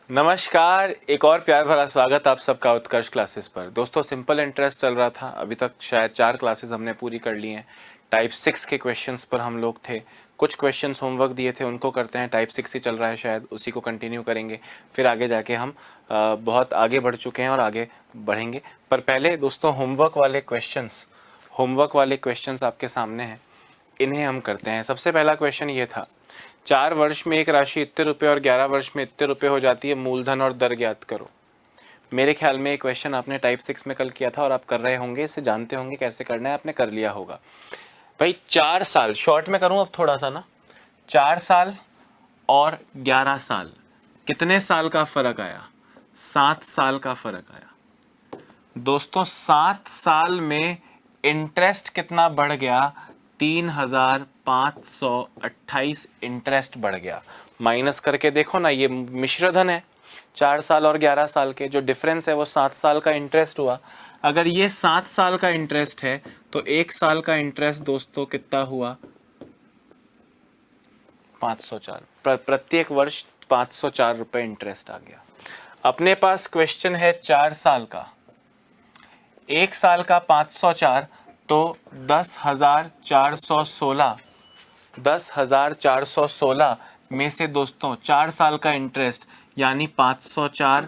नमस्कार, एक और प्यार भरा स्वागत आप सबका उत्कर्ष क्लासेस पर। दोस्तों, सिंपल इंटरेस्ट चल रहा था, अभी तक शायद 4 क्लासेस हमने पूरी कर ली हैं। टाइप 6 के क्वेश्चंस पर हम लोग थे, कुछ क्वेश्चंस होमवर्क दिए थे उनको करते हैं। टाइप 6 ही चल रहा है, शायद उसी को कंटिन्यू करेंगे, फिर आगे जाके हम बहुत आगे बढ़ चुके हैं और आगे बढ़ेंगे। पर पहले दोस्तों, होमवर्क वाले क्वेश्चंस आपके सामने हैं, इन्हें हम करते हैं। सबसे पहला क्वेश्चन ये था, 4 वर्ष में एक राशि इतने रुपए और 11 वर्ष में इतने रुपए हो जाती है, मूलधन और दर ज्ञात करो। मेरे ख्याल में ये क्वेश्चन आपने टाइप 6 में कल किया था और आप कर रहे होंगे, इसे जानते होंगे कैसे करना है, आपने कर लिया होगा। भाई 4 साल, शॉर्ट में करूं अब थोड़ा सा ना, 4 साल और 11 साल, कितने साल का फर्क आया? 7 साल का फर्क आया। दोस्तों 7 साल में इंटरेस्ट कितना बढ़ गया? 3528 इंटरेस्ट बढ़ गया। माइनस करके देखो ना, ये मिश्रधन है, 4 साल और 11 साल के जो डिफरेंस है वो 7 साल का इंटरेस्ट हुआ। अगर ये 7 साल का इंटरेस्ट है तो 1 साल का इंटरेस्ट दोस्तों कितना हुआ? 504। प्रत्येक वर्ष 504 रुपए इंटरेस्ट आ गया। अपने पास क्वेश्चन है 4 साल का, 1 साल का 504 तो 10,416 में से दोस्तों 4 साल का इंटरेस्ट यानी 504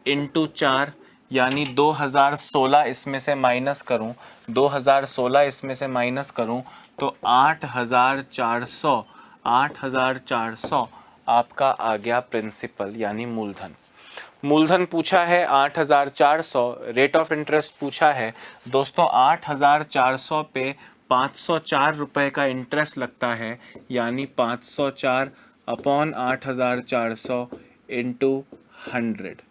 इंटू 4 यानी 2016 इसमें से माइनस करूं, 2016 इसमें से माइनस करूं तो 8,400 आपका आ गया प्रिंसिपल यानी मूलधन। मूलधन पूछा है 8,400, रेट ऑफ इंटरेस्ट पूछा है दोस्तों 8,400 पे 504 रुपए का इंटरेस्ट लगता है, यानी 504 अपॉन 8,400 इंटू 100।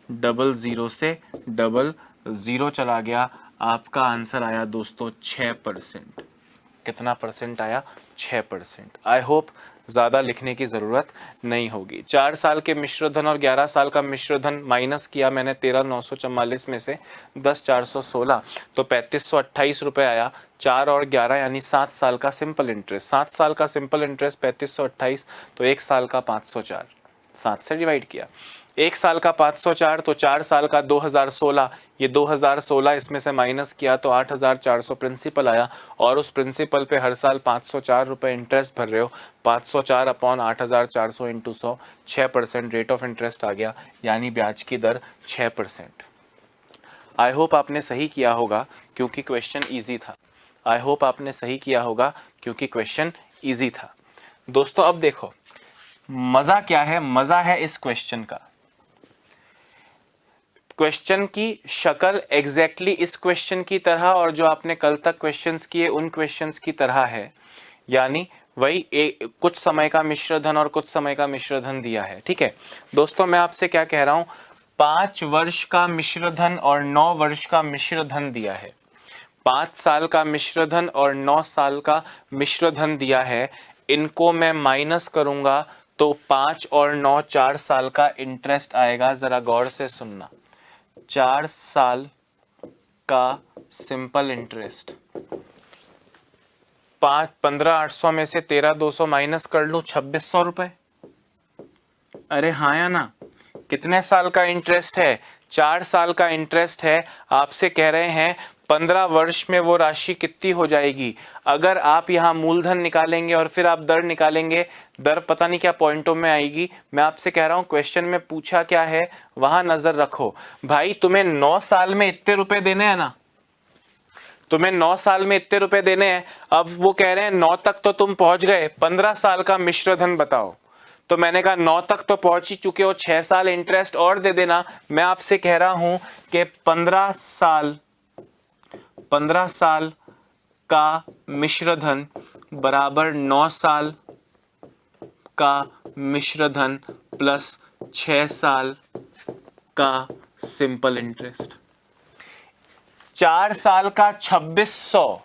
डबल ज़ीरो से डबल ज़ीरो चला गया, आपका आंसर आया दोस्तों 6%। कितना परसेंट आया? 6%। आई होप ज़्यादा लिखने की ज़रूरत नहीं होगी। 4 साल के मिश्रधन और 11 साल का मिश्रधन माइनस किया मैंने 13,944 में से 10,416 तो 3,528 रुपये आया। 4 और 11 यानी 7 साल का सिंपल इंटरेस्ट, 7 साल का सिंपल इंटरेस्ट 3,528 तो 1 साल का 504, 7 से डिवाइड किया। 1 साल का 504 तो 4 साल का 2016, ये 2016 इसमें से माइनस किया तो 8,400 प्रिंसिपल आया और उस प्रिंसिपल पे हर साल 504 रुपये इंटरेस्ट भर रहे हो। 504 upon 8,400 into 100, 6% rate of interest आ गया, यानी ब्याज की दर 6%। आई होप आपने सही किया होगा क्योंकि क्वेश्चन ईजी था। आई होप आपने सही किया होगा क्योंकि क्वेश्चन ईजी था। दोस्तों अब देखो मजा क्या है, मजा है इस क्वेश्चन का। क्वेश्चन की शक्ल एग्जैक्टली इस क्वेश्चन की तरह और जो आपने कल तक क्वेश्चंस किए उन क्वेश्चंस की तरह है, यानी वही कुछ समय का मिश्रधन और कुछ समय का मिश्रधन दिया है। ठीक है दोस्तों, मैं आपसे क्या कह रहा हूं, 5 वर्ष का मिश्रधन और 9 वर्ष का मिश्रधन दिया है। 5 साल का मिश्रधन और 9 साल का मिश्रधन दिया है। इनको मैं माइनस करूंगा तो 5 और 9 4 साल का इंटरेस्ट आएगा। जरा गौर से सुनना, 4 साल का सिंपल इंटरेस्ट, 15,800 में से 13,200 माइनस कर लूं, 2,600 रुपए। अरे हाँ या ना? कितने साल का इंटरेस्ट है? 4 साल का इंटरेस्ट है। आपसे कह रहे हैं 15 वर्ष में वो राशि कितनी हो जाएगी। अगर आप यहाँ मूलधन निकालेंगे और फिर आप दर निकालेंगे, दर पता नहीं क्या पॉइंटों में आएगी। मैं आपसे कह रहा हूँ क्वेश्चन में पूछा क्या है वहां नजर रखो। भाई तुम्हें 9 साल में इतने रुपए देने हैं ना, तुम्हें 9 साल में इतने रुपए देने हैं। अब वो कह रहे हैं 9 तक तो तुम पहुंच गए, 15 साल का मिश्रधन बताओ। तो मैंने कहा 9 तक तो पहुंच ही चुके हो, 6 साल इंटरेस्ट और दे देना। मैं आपसे कह रहा हूं कि 15 साल का मिश्रधन बराबर 9 साल का मिश्रधन प्लस 6 साल का सिंपल इंटरेस्ट। 4 साल का 2,600,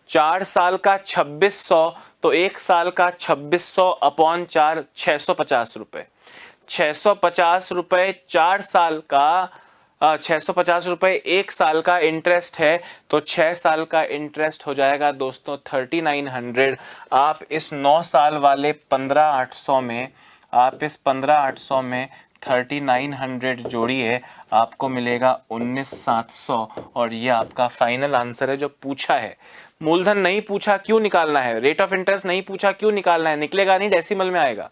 4 साल का 2,600 तो 1 साल का 2,600 अपॉन 4, 650 रुपए। 650 रुपए 4 साल का 650 रुपए 1 साल का इंटरेस्ट है, तो 6 साल का इंटरेस्ट हो जाएगा दोस्तों 3,900। आप इस 9 साल वाले 15,800 में, आप इस 15,800 में 3900 जोड़िए, आपको मिलेगा 19700 और ये आपका फाइनल आंसर है जो पूछा है। मूलधन नहीं पूछा, क्यों निकालना है? रेट ऑफ इंटरेस्ट नहीं पूछा, क्यों निकालना है? निकलेगा नहीं, डेसिमल में आएगा।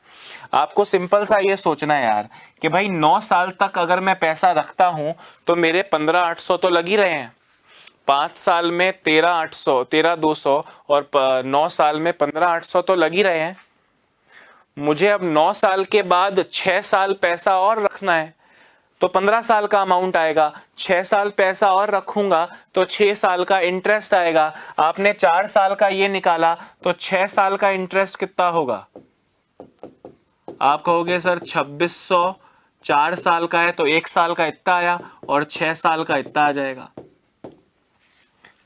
आपको सिंपल सा ये सोचना है यार कि भाई 9 साल तक अगर मैं पैसा रखता हूं तो मेरे 15800 तो लग ही रहे हैं, 5 साल में 13800, 13200 और 9 साल में 15800 तो लग ही रहे हैं। मुझे अब 9 साल के बाद 6 साल पैसा और रखना है तो 15 साल का अमाउंट आएगा। 6 साल पैसा और रखूंगा तो 6 साल का इंटरेस्ट आएगा। आपने 4 साल का ये निकाला तो 6 साल का इंटरेस्ट कितना होगा? आप कहोगे सर 2600, 4 साल का है तो 1 साल का इतना आया और 6 साल का इतना आ जाएगा।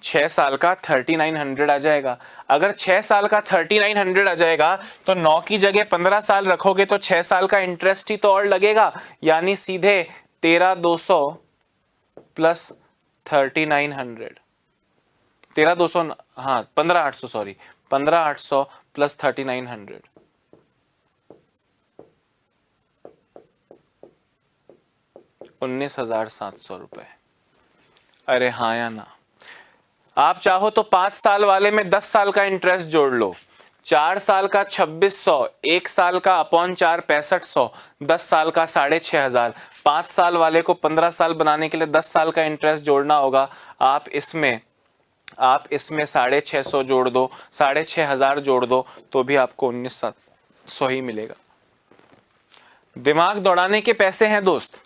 6 साल का 3900 आ जाएगा। अगर 6 साल का 3900 आ जाएगा तो 9 की जगह 15 साल रखोगे तो 6 साल का इंटरेस्ट ही तो और लगेगा, यानी सीधे 13200 प्लस 3900, 13200, हाँ 15800, सॉरी 15800 प्लस 3900, 19700 रुपए। अरे हाँ या ना? आप चाहो तो 5 साल वाले में 10 साल का इंटरेस्ट जोड़ लो, 4 साल का 2600, 1 साल का अपॉन 4 6500, 10 साल का 6500, 5 साल वाले को 15 साल बनाने के लिए 10 साल का इंटरेस्ट जोड़ना होगा। आप इसमें 650 जोड़ दो, 6500 जोड़ दो तो भी आपको 19700 ही मिलेगा। दिमाग दौड़ाने के पैसे हैं दोस्त,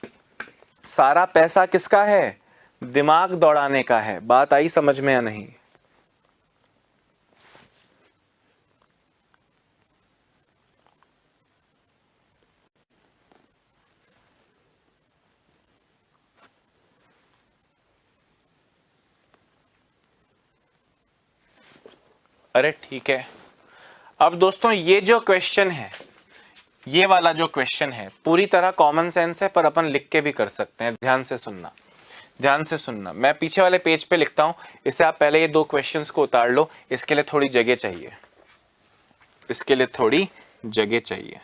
सारा पैसा किसका है? दिमाग दौड़ाने का है। बात आई समझ में या नहीं? अरे ठीक है। अब दोस्तों ये जो क्वेश्चन है, ये वाला जो क्वेश्चन है पूरी तरह कॉमन सेंस है, पर अपन लिख के भी कर सकते हैं। ध्यान से सुनना, ध्यान से सुनना। मैं पीछे वाले पेज पे लिखता हूं, इससे आप पहले ये 2 क्वेश्चंस को उतार लो। इसके लिए थोड़ी जगह चाहिए, इसके लिए थोड़ी जगह चाहिए।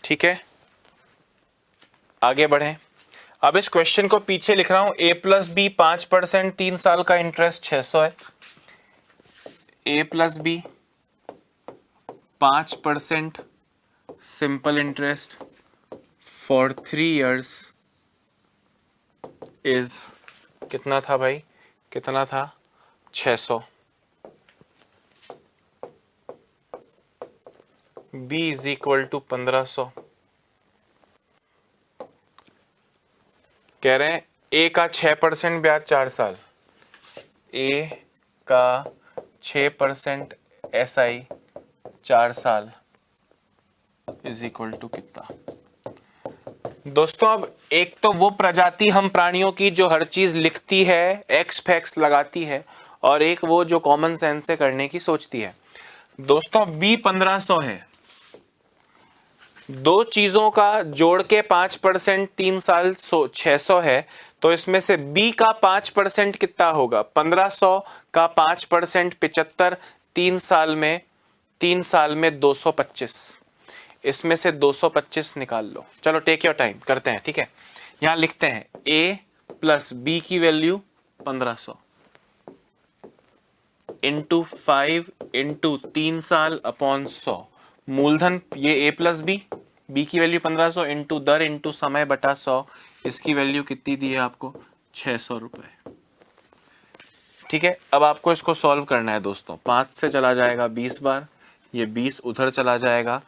ठीक है, आगे बढ़ें। अब इस क्वेश्चन को पीछे लिख रहा हूं। ए प्लस बी 5%, 3 साल का इंटरेस्ट 600 है। A plus B 5% simple interest for 3 years is कितना था भाई? कितना था? 600। B is equal to 1500। कह रहे हैं ए का 6% ब्याज 4 साल, ए का 6% SI 4 साल इज इक्वल टू कितना? दोस्तों अब एक तो वो प्रजाति हम प्राणियों की जो हर चीज लिखती है, एक्स फैक्स लगाती है, और एक वो जो कॉमन सेंस से करने की सोचती है। दोस्तों B 1500 है, दो चीजों का जोड़ के 5%, 3 साल 600 है, तो इसमें से B का 5% कितना होगा? 1500 का 5% 75, 3 साल में 225। इसमें से 225 निकाल लो। चलो टेक योर टाइम, करते हैं। ठीक है, यहां लिखते हैं A प्लस B की वैल्यू 1500 इंटू 5 इंटू 3 साल अपॉन 100। मूलधन ये A प्लस B की वैल्यू 1500 इंटू दर इंटू समय बटा 100। इसकी वैल्यू कितनी दी है आपको? 600 रुपए। ठीक है, अब आपको इसको सॉल्व करना है दोस्तों। 5 से चला जाएगा 20 बार, ये 20 उधर चला जाएगा।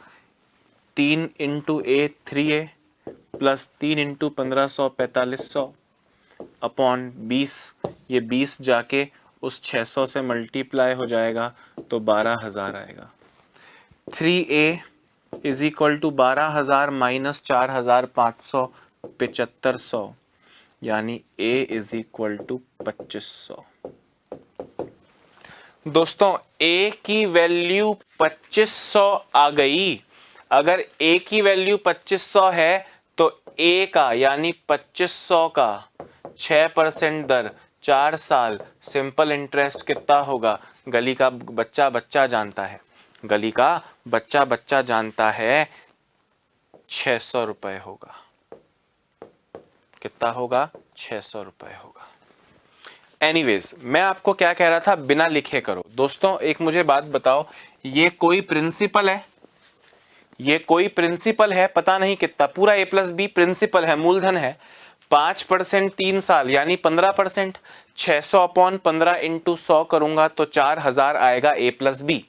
3 into A 3A plus 3 into 1500 4500 upon 20, ये 20 जाके उस 600 से मल्टीप्लाई हो जाएगा तो 12,000 आएगा। 3A is equal to 12,000 minus 4,500 7500 यानी A इज इक्वल टू 2500। दोस्तों A की वैल्यू 2500 आ गई। अगर A की वैल्यू 2500 है तो A का यानी 2500 का 6% दर 4 साल सिंपल इंटरेस्ट कितना होगा? गली का बच्चा बच्चा जानता है, गली का बच्चा बच्चा जानता है 600 रुपए होगा। कितना होगा? 600 रुपए होगा। एनीवेज, मैं आपको क्या कह रहा था, बिना लिखे करो। दोस्तों एक मुझे बात बताओ, ये कोई प्रिंसिपल है? ये कोई प्रिंसिपल है? पता नहीं कितना, पूरा A प्लस बी प्रिंसिपल है, मूलधन है। 5% 3 साल यानी 15%। 600 अपॉन 15 इंटू 100 करूंगा तो 4000 आएगा A प्लस बी।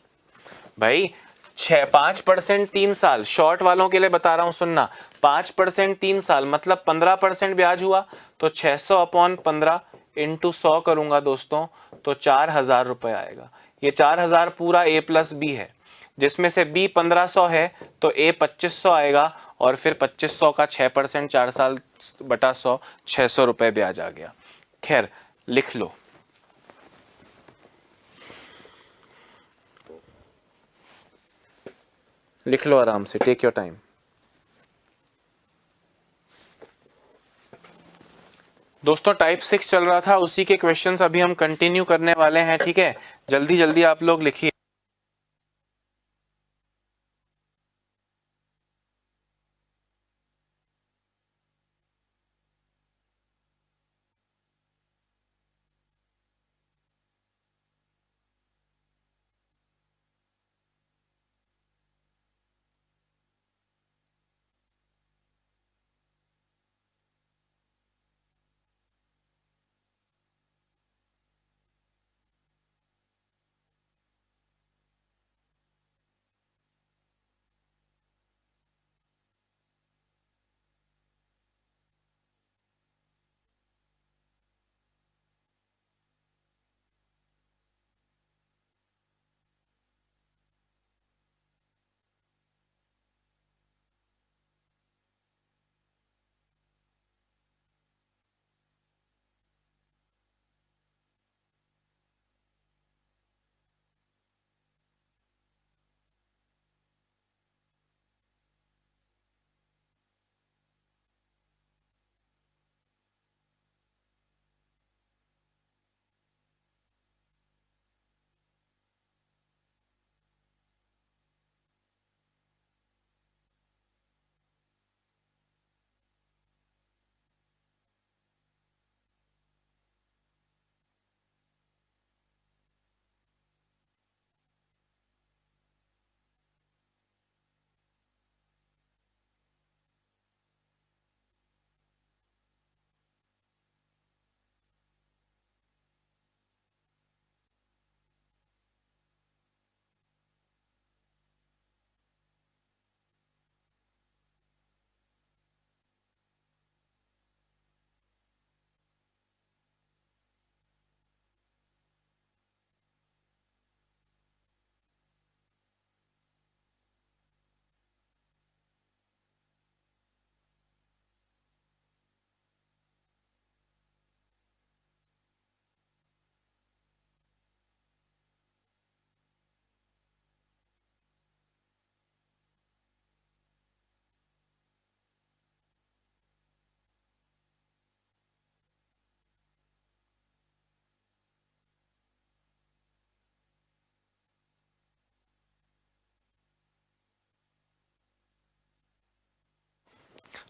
भाई 5% 3 साल, शॉर्ट वालों के लिए बता रहा हूं सुनना, 5% 3 साल मतलब 15% ब्याज हुआ, तो 600 अपॉन 15 इंटू 100 करूंगा दोस्तों तो 4000 रुपए आएगा। ये 4000 पूरा A प्लस बी है, जिसमें से B 1500 है तो A 2500 आएगा, और फिर 2500 का 6% 4 साल बटा 100, 600 रुपए ब्याज आ गया। खैर लिख लो, लिख लो आराम से, टेक योर टाइम। दोस्तों टाइप 6 चल रहा था, उसी के क्वेश्चंस अभी हम कंटिन्यू करने वाले हैं, ठीक है? जल्दी जल्दी आप लोग लिखिए।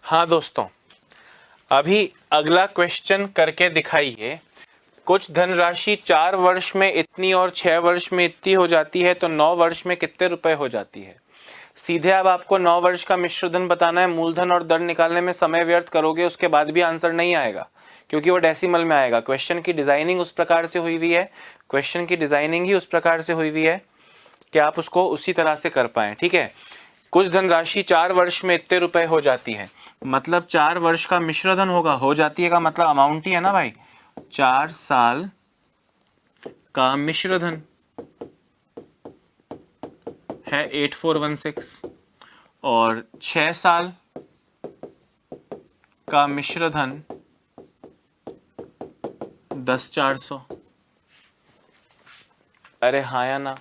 हाँ दोस्तों, अभी अगला क्वेश्चन करके दिखाइए। कुछ धनराशि 4 वर्ष में इतनी और 6 वर्ष में इतनी हो जाती है, तो 9 वर्ष में कितने रुपए हो जाती है? सीधे अब आपको 9 वर्ष का मिश्र धन बताना है। मूलधन और दर निकालने में समय व्यर्थ करोगे, उसके बाद भी आंसर नहीं आएगा, क्योंकि वो डेसिमल में आएगा। क्वेश्चन की डिजाइनिंग उस प्रकार से हुई हुई है, क्वेश्चन की डिजाइनिंग ही उस प्रकार से हुई हुई है कि आप उसको उसी तरह से कर पाए, ठीक है? कुछ धनराशि 4 वर्ष में इतने रुपए हो जाती है, मतलब 4 वर्ष का मिश्र धन होगा, हो जाती है का मतलब अमाउंट ही है ना भाई। 4 साल का मिश्र धन है 8416, और 6 साल का मिश्र धन 10,400। अरे हाँ या ना।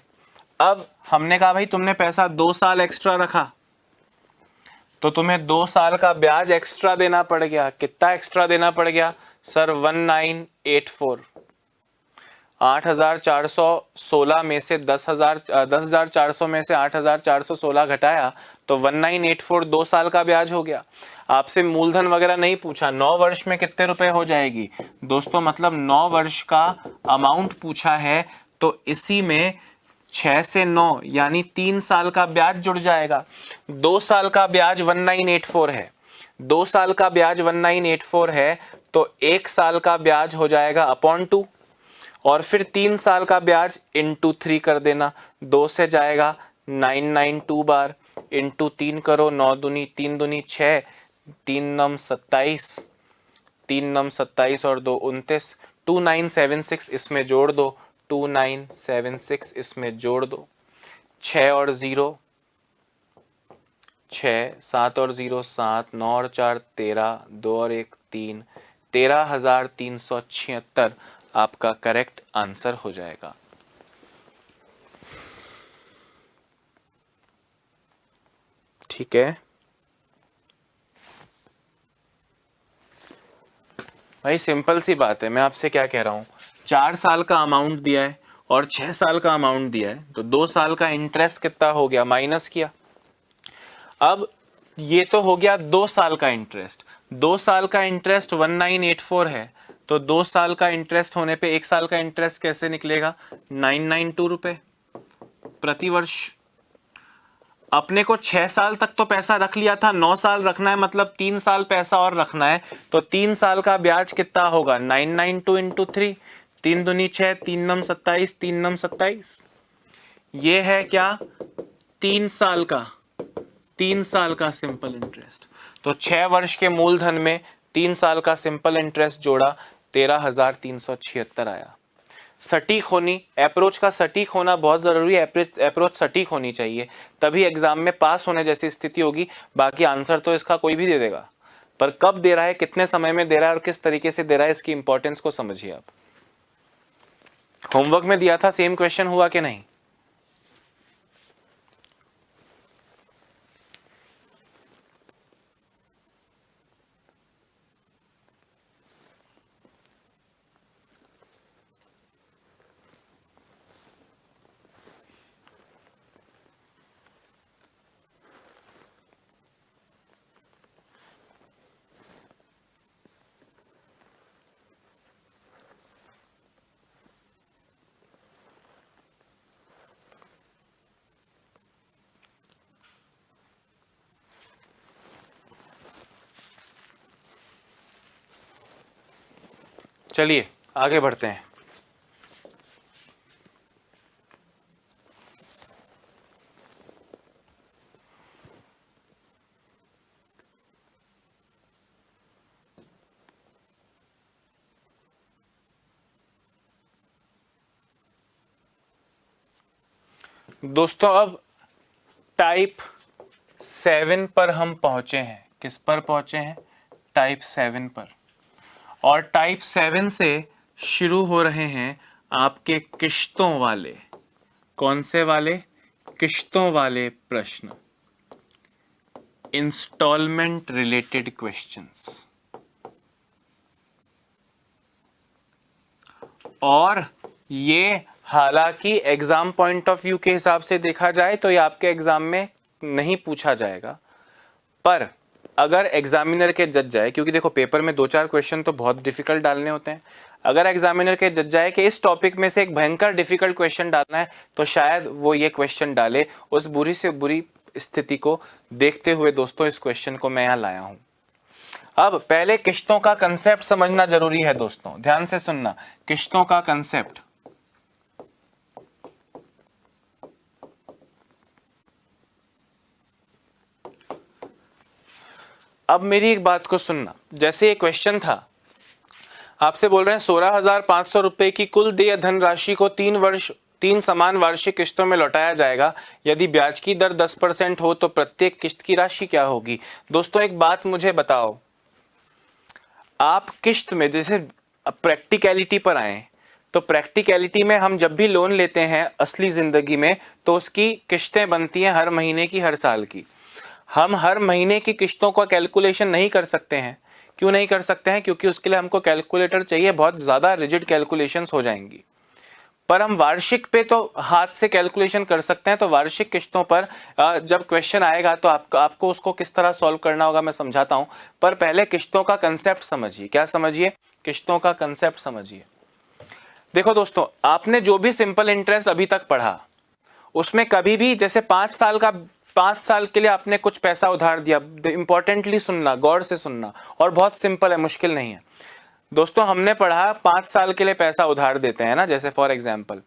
अब हमने कहा भाई तुमने पैसा 2 साल एक्स्ट्रा रखा तो तुम्हें 2 साल का ब्याज एक्स्ट्रा देना पड़ गया। कितना एक्स्ट्रा देना पड़ गया सर? 1984। 8,416 में से 10,400 में से 8,416 घटाया तो 1984 2 साल का ब्याज हो गया। आपसे मूलधन वगैरह नहीं पूछा। 9 वर्ष में कितने रुपए हो जाएगी दोस्तों? मतलब 9 वर्ष का अमाउंट पूछा है तो इसी में 6 से 9 यानी 3 साल का ब्याज जुड़ जाएगा। 2 साल का ब्याज 1984 है, 2 साल का ब्याज 1984 है तो 1 साल का ब्याज हो जाएगा अपॉन 2 और फिर 3 साल का ब्याज इंटू 3 कर देना। 2 से जाएगा 992 बार, इंटू 3 करो, 9 दूनी 3 दूनी 6, 3 नम 27, 3 नम 27 और 2 29, 2976 इसमें जोड़ दो, 2976 इसमें जोड़ दो, 6 और 0 6, 7 और 0 7, 9 और 4 13, 2 और 1 3, 13,376 आपका करेक्ट आंसर हो जाएगा। ठीक है भाई, सिंपल सी बात है। मैं आपसे क्या कह रहा हूं, 4 साल का अमाउंट दिया है और 6 साल का अमाउंट दिया है तो 2 साल का इंटरेस्ट कितना हो गया, माइनस किया। अब ये तो हो गया 2 साल का इंटरेस्ट। 2 साल का इंटरेस्ट 1984 है तो 2 साल का इंटरेस्ट होने पे 1 साल का इंटरेस्ट कैसे निकलेगा? 992 रुपए प्रति वर्ष। अपने को 6 साल तक तो पैसा रख लिया था, 9 साल रखना है मतलब 3 साल पैसा और रखना है तो 3 साल का ब्याज कितना होगा? 992 इंटू 3, 3 दूनी 6, 3 नम 27, 3 नम 27। ये है क्या? 3 साल का, 3 साल का सिंपल इंटरेस्ट। तो 6 वर्ष के मूलधन में 3 साल का सिंपल इंटरेस्ट जोड़ा, 13,376 आया। सटीक होनी, अप्रोच का सटीक होना बहुत जरूरी है। अप्रोच सटीक होनी चाहिए तभी एग्जाम में पास होने जैसी स्थिति होगी। बाकी आंसर तो इसका कोई भी दे देगा, पर कब दे रहा है, कितने समय में दे रहा है और किस तरीके से दे रहा है, इसकी इंपॉर्टेंस को समझिए आप। होमवर्क में दिया था, सेम क्वेश्चन हुआ कि नहीं? चलिए आगे बढ़ते हैं। दोस्तों अब टाइप 7 पर हम पहुंचे हैं। किस पर पहुंचे हैं? टाइप 7 पर। और टाइप 7 से शुरू हो रहे हैं आपके किश्तों वाले। कौन से वाले? किश्तों वाले प्रश्न, इंस्टॉलमेंट रिलेटेड क्वेश्चंस। और ये हालांकि एग्जाम पॉइंट ऑफ व्यू के हिसाब से देखा जाए तो ये आपके एग्जाम में नहीं पूछा जाएगा, पर अगर एग्जामिनर के जज जाए, क्योंकि देखो पेपर में 2-4 क्वेश्चन तो बहुत डिफिकल्ट डालने होते हैं, अगर एग्जामिनर के जज जाए कि इस टॉपिक में से एक भयंकर डिफिकल्ट क्वेश्चन डालना है तो शायद वो ये क्वेश्चन डाले। उस बुरी से बुरी स्थिति को देखते हुए दोस्तों इस क्वेश्चन को मैं यहाँ लाया हूं। अब पहले किश्तों का कंसेप्ट समझना जरूरी है दोस्तों, ध्यान से सुनना। किश्तों का कंसेप्ट, अब मेरी एक बात को सुनना। जैसे ये क्वेश्चन था, आपसे बोल रहे हैं 16,500 रुपए की कुल देय धनराशि को 3 समान वार्षिक किश्तों में लौटाया जाएगा। यदि ब्याज की दर 10% हो तो प्रत्येक किश्त की राशि क्या होगी? दोस्तों एक बात मुझे बताओ, आप किस्त में, जैसे प्रैक्टिकलिटी पर आए तो प्रैक्टिकलिटी में हम जब भी लोन लेते हैं असली जिंदगी में तो उसकी किस्तें बनती हैं हर महीने की, हर साल की। हम हर महीने की किस्तों का कैलकुलेशन नहीं कर सकते हैं। क्यों नहीं कर सकते हैं? क्योंकि उसके लिए हमको कैलकुलेटर चाहिए, बहुत ज़्यादा रिजिड कैलकुलेशंस हो जाएंगी। पर हम वार्षिक पे तो हाथ से कैलकुलेशन कर सकते हैं। तो वार्षिक किस्तों पर जब क्वेश्चन आएगा तो आपको उसको किस तरह सॉल्व करना होगा मैं समझाता हूं। पर पहले किस्तों का कंसेप्ट समझिए। क्या समझिए? किस्तों का कंसेप्ट समझिए। देखो दोस्तों, आपने जो भी सिंपल इंटरेस्ट अभी तक पढ़ा उसमें कभी भी जैसे 5 साल के लिए आपने कुछ पैसा उधार दिया, इंपॉर्टेंटली सुनना, गौर से सुनना, और बहुत सिंपल है, मुश्किल नहीं है दोस्तों। हमने पढ़ा 5 साल के लिए पैसा उधार देते हैं ना, जैसे फॉर एग्जाम्पल।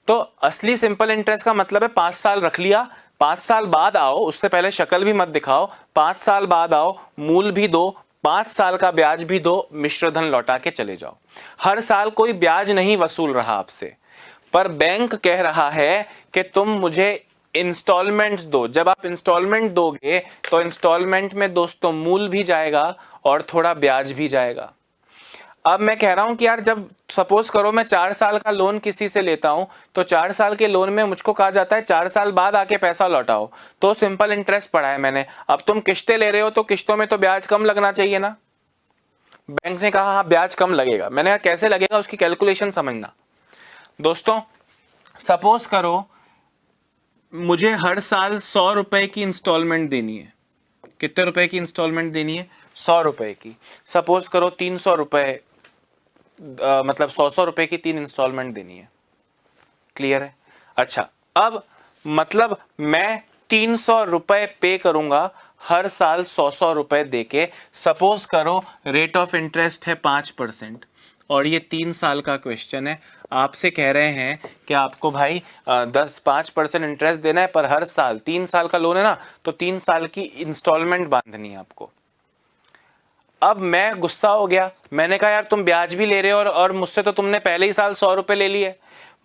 तो असली सिंपल इंटरेस्ट का मतलब है 5 साल रख लिया, 5 साल बाद आओ, उससे पहले शक्ल भी मत दिखाओ, 5 साल बाद आओ, मूल भी दो, 5 साल का ब्याज भी दो, मिश्र धन लौटा के चले जाओ। हर साल कोई ब्याज नहीं वसूल रहा आपसे, पर बैंक कह रहा है कि तुम मुझे इंस्टॉलमेंट्स दो। जब आप इंस्टॉलमेंट दोगे तो इंस्टॉलमेंट में दोस्तों मूल भी जाएगा और थोड़ा ब्याज भी जाएगा। अब मैं कह रहा हूं कि यार, जब सपोज करो मैं 4 साल का लोन किसी से लेता हूं तो 4 साल के लोन में मुझको कहा जाता है 4 साल बाद आके पैसा लौटाओ। तो सिंपल इंटरेस्ट पढ़ा है मैंने। अब तुम किस्तें ले रहे हो तो किस्तों में तो ब्याज कम लगना चाहिए ना। बैंक ने कहा हाँ ब्याज कम लगेगा। मैंने कहा कैसे लगेगा, उसकी कैलकुलेशन समझना। दोस्तों सपोज करो मुझे हर साल 100 रुपए की इंस्टॉलमेंट देनी है। कितने रुपए की इंस्टॉलमेंट देनी है? 100 रुपए की। सपोज करो 300 रुपए, मतलब 100 रुपए की 3 इंस्टॉलमेंट देनी है। क्लियर है? अच्छा, अब मतलब मैं 300 रुपए पे करूंगा हर साल 100 रुपए देके। सपोज करो रेट ऑफ इंटरेस्ट है 5% और ये 3 साल का क्वेश्चन है। आपसे कह रहे हैं कि आपको भाई 5% इंटरेस्ट देना है, पर हर साल 3 साल का लोन है ना, तो 3 साल की इंस्टॉलमेंट बांधनी है आपको। अब मैं गुस्सा हो गया, मैंने कहा यार तुम ब्याज भी ले रहे हो और मुझसे तो तुमने पहले ही साल 100 रुपए ले लिए।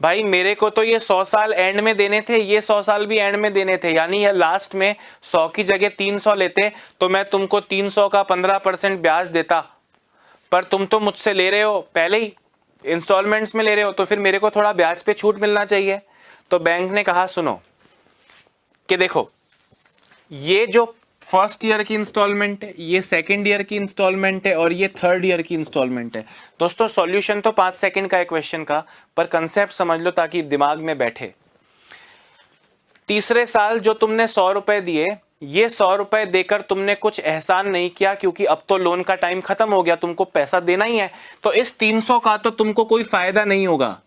भाई मेरे को तो ये 100 साल एंड में देने थे, ये 100 साल भी एंड में देने थे, यानी ये लास्ट में 100 की जगह 300 लेते तो मैं तुमको 300 का 15% ब्याज देता। पर तुम तो मुझसे ले रहे हो पहले ही, इंस्टॉलमेंट्स में ले रहे हो, तो फिर मेरे को थोड़ा ब्याज पे छूट मिलना चाहिए। तो बैंक ने कहा सुनो कि देखो, ये जो फर्स्ट ईयर की इंस्टॉलमेंट है, ये सेकंड ईयर की इंस्टॉलमेंट है और ये थर्ड ईयर की इंस्टॉलमेंट है। दोस्तों सॉल्यूशन तो 5 सेकंड का है क्वेश्चन का, पर कंसेप्ट समझ लो ताकि दिमाग में बैठे। तीसरे साल जो तुमने 100 रुपए दिए, ये 100 रुपए देकर तुमने कुछ एहसान नहीं किया, क्योंकि अब तो लोन का टाइम खत्म हो गया, तुमको पैसा देना ही है। तो इस 300 का तो तुमको कोई फायदा नहीं होगा।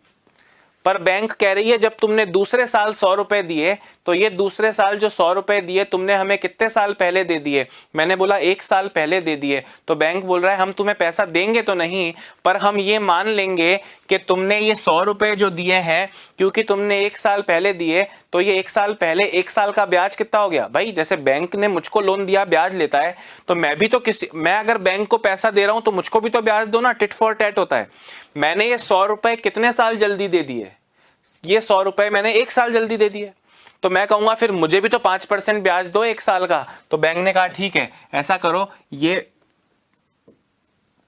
पर बैंक कह रही है जब तुमने दूसरे साल 100 रुपए दिए, तो ये दूसरे साल जो 100 रुपए दिए तुमने हमें कितने साल पहले दे दिए? मैंने बोला 1 साल पहले दे दिए। तो बैंक बोल रहा है हम तुम्हें पैसा देंगे तो नहीं, पर हम ये मान लेंगे कि तुमने ये 100 रुपए जो दिए हैं, क्योंकि तुमने 1 साल पहले दिए, तो ये 1 साल पहले 1 साल का ब्याज कितना हो गया? भाई जैसे बैंक ने मुझको लोन दिया, ब्याज लेता है, तो मैं अगर बैंक को पैसा दे रहा हूं तो मुझको भी तो ब्याज दो ना, टिट फॉर टैट होता है। मैंने ये 100 रुपए कितने साल जल्दी दे दिए? ये 100 रुपए मैंने 1 साल जल्दी दे दिए। तो मैं कहूंगा फिर मुझे भी तो 5% ब्याज दो 1 साल का। तो बैंक ने कहा ठीक है, ऐसा करो, ये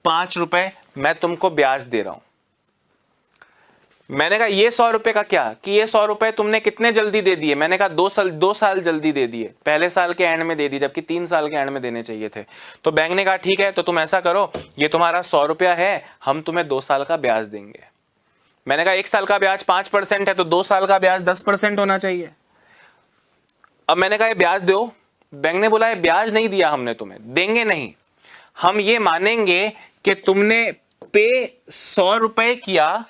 5 रुपए मैं तुमको ब्याज दे रहा हूं। मैंने कहा ये 100 रुपए का क्या, कि ये 100 रुपए तुमने कितने जल्दी दे दिए? मैंने कहा 2 साल जल्दी दे दिए, पहले साल के एंड में दे दिए, जबकि 3 साल के एंड में देने चाहिए थे। तो बैंक ने कहा ठीक है, तो तुम ऐसा करो, ये तुम्हारा 100 रुपया है, हम तुम्हें 2 साल का ब्याज देंगे। मैंने कहा 1 साल का ब्याज 5% है, तो 2 साल का ब्याज 10% होना चाहिए। अब मैंने कहा ये ब्याज दो। बैंक ने बोला ये ब्याज नहीं दिया हमने तुम्हें, देंगे नहीं, हम ये मानेंगे कि तुमने पे 100 रुपए किया,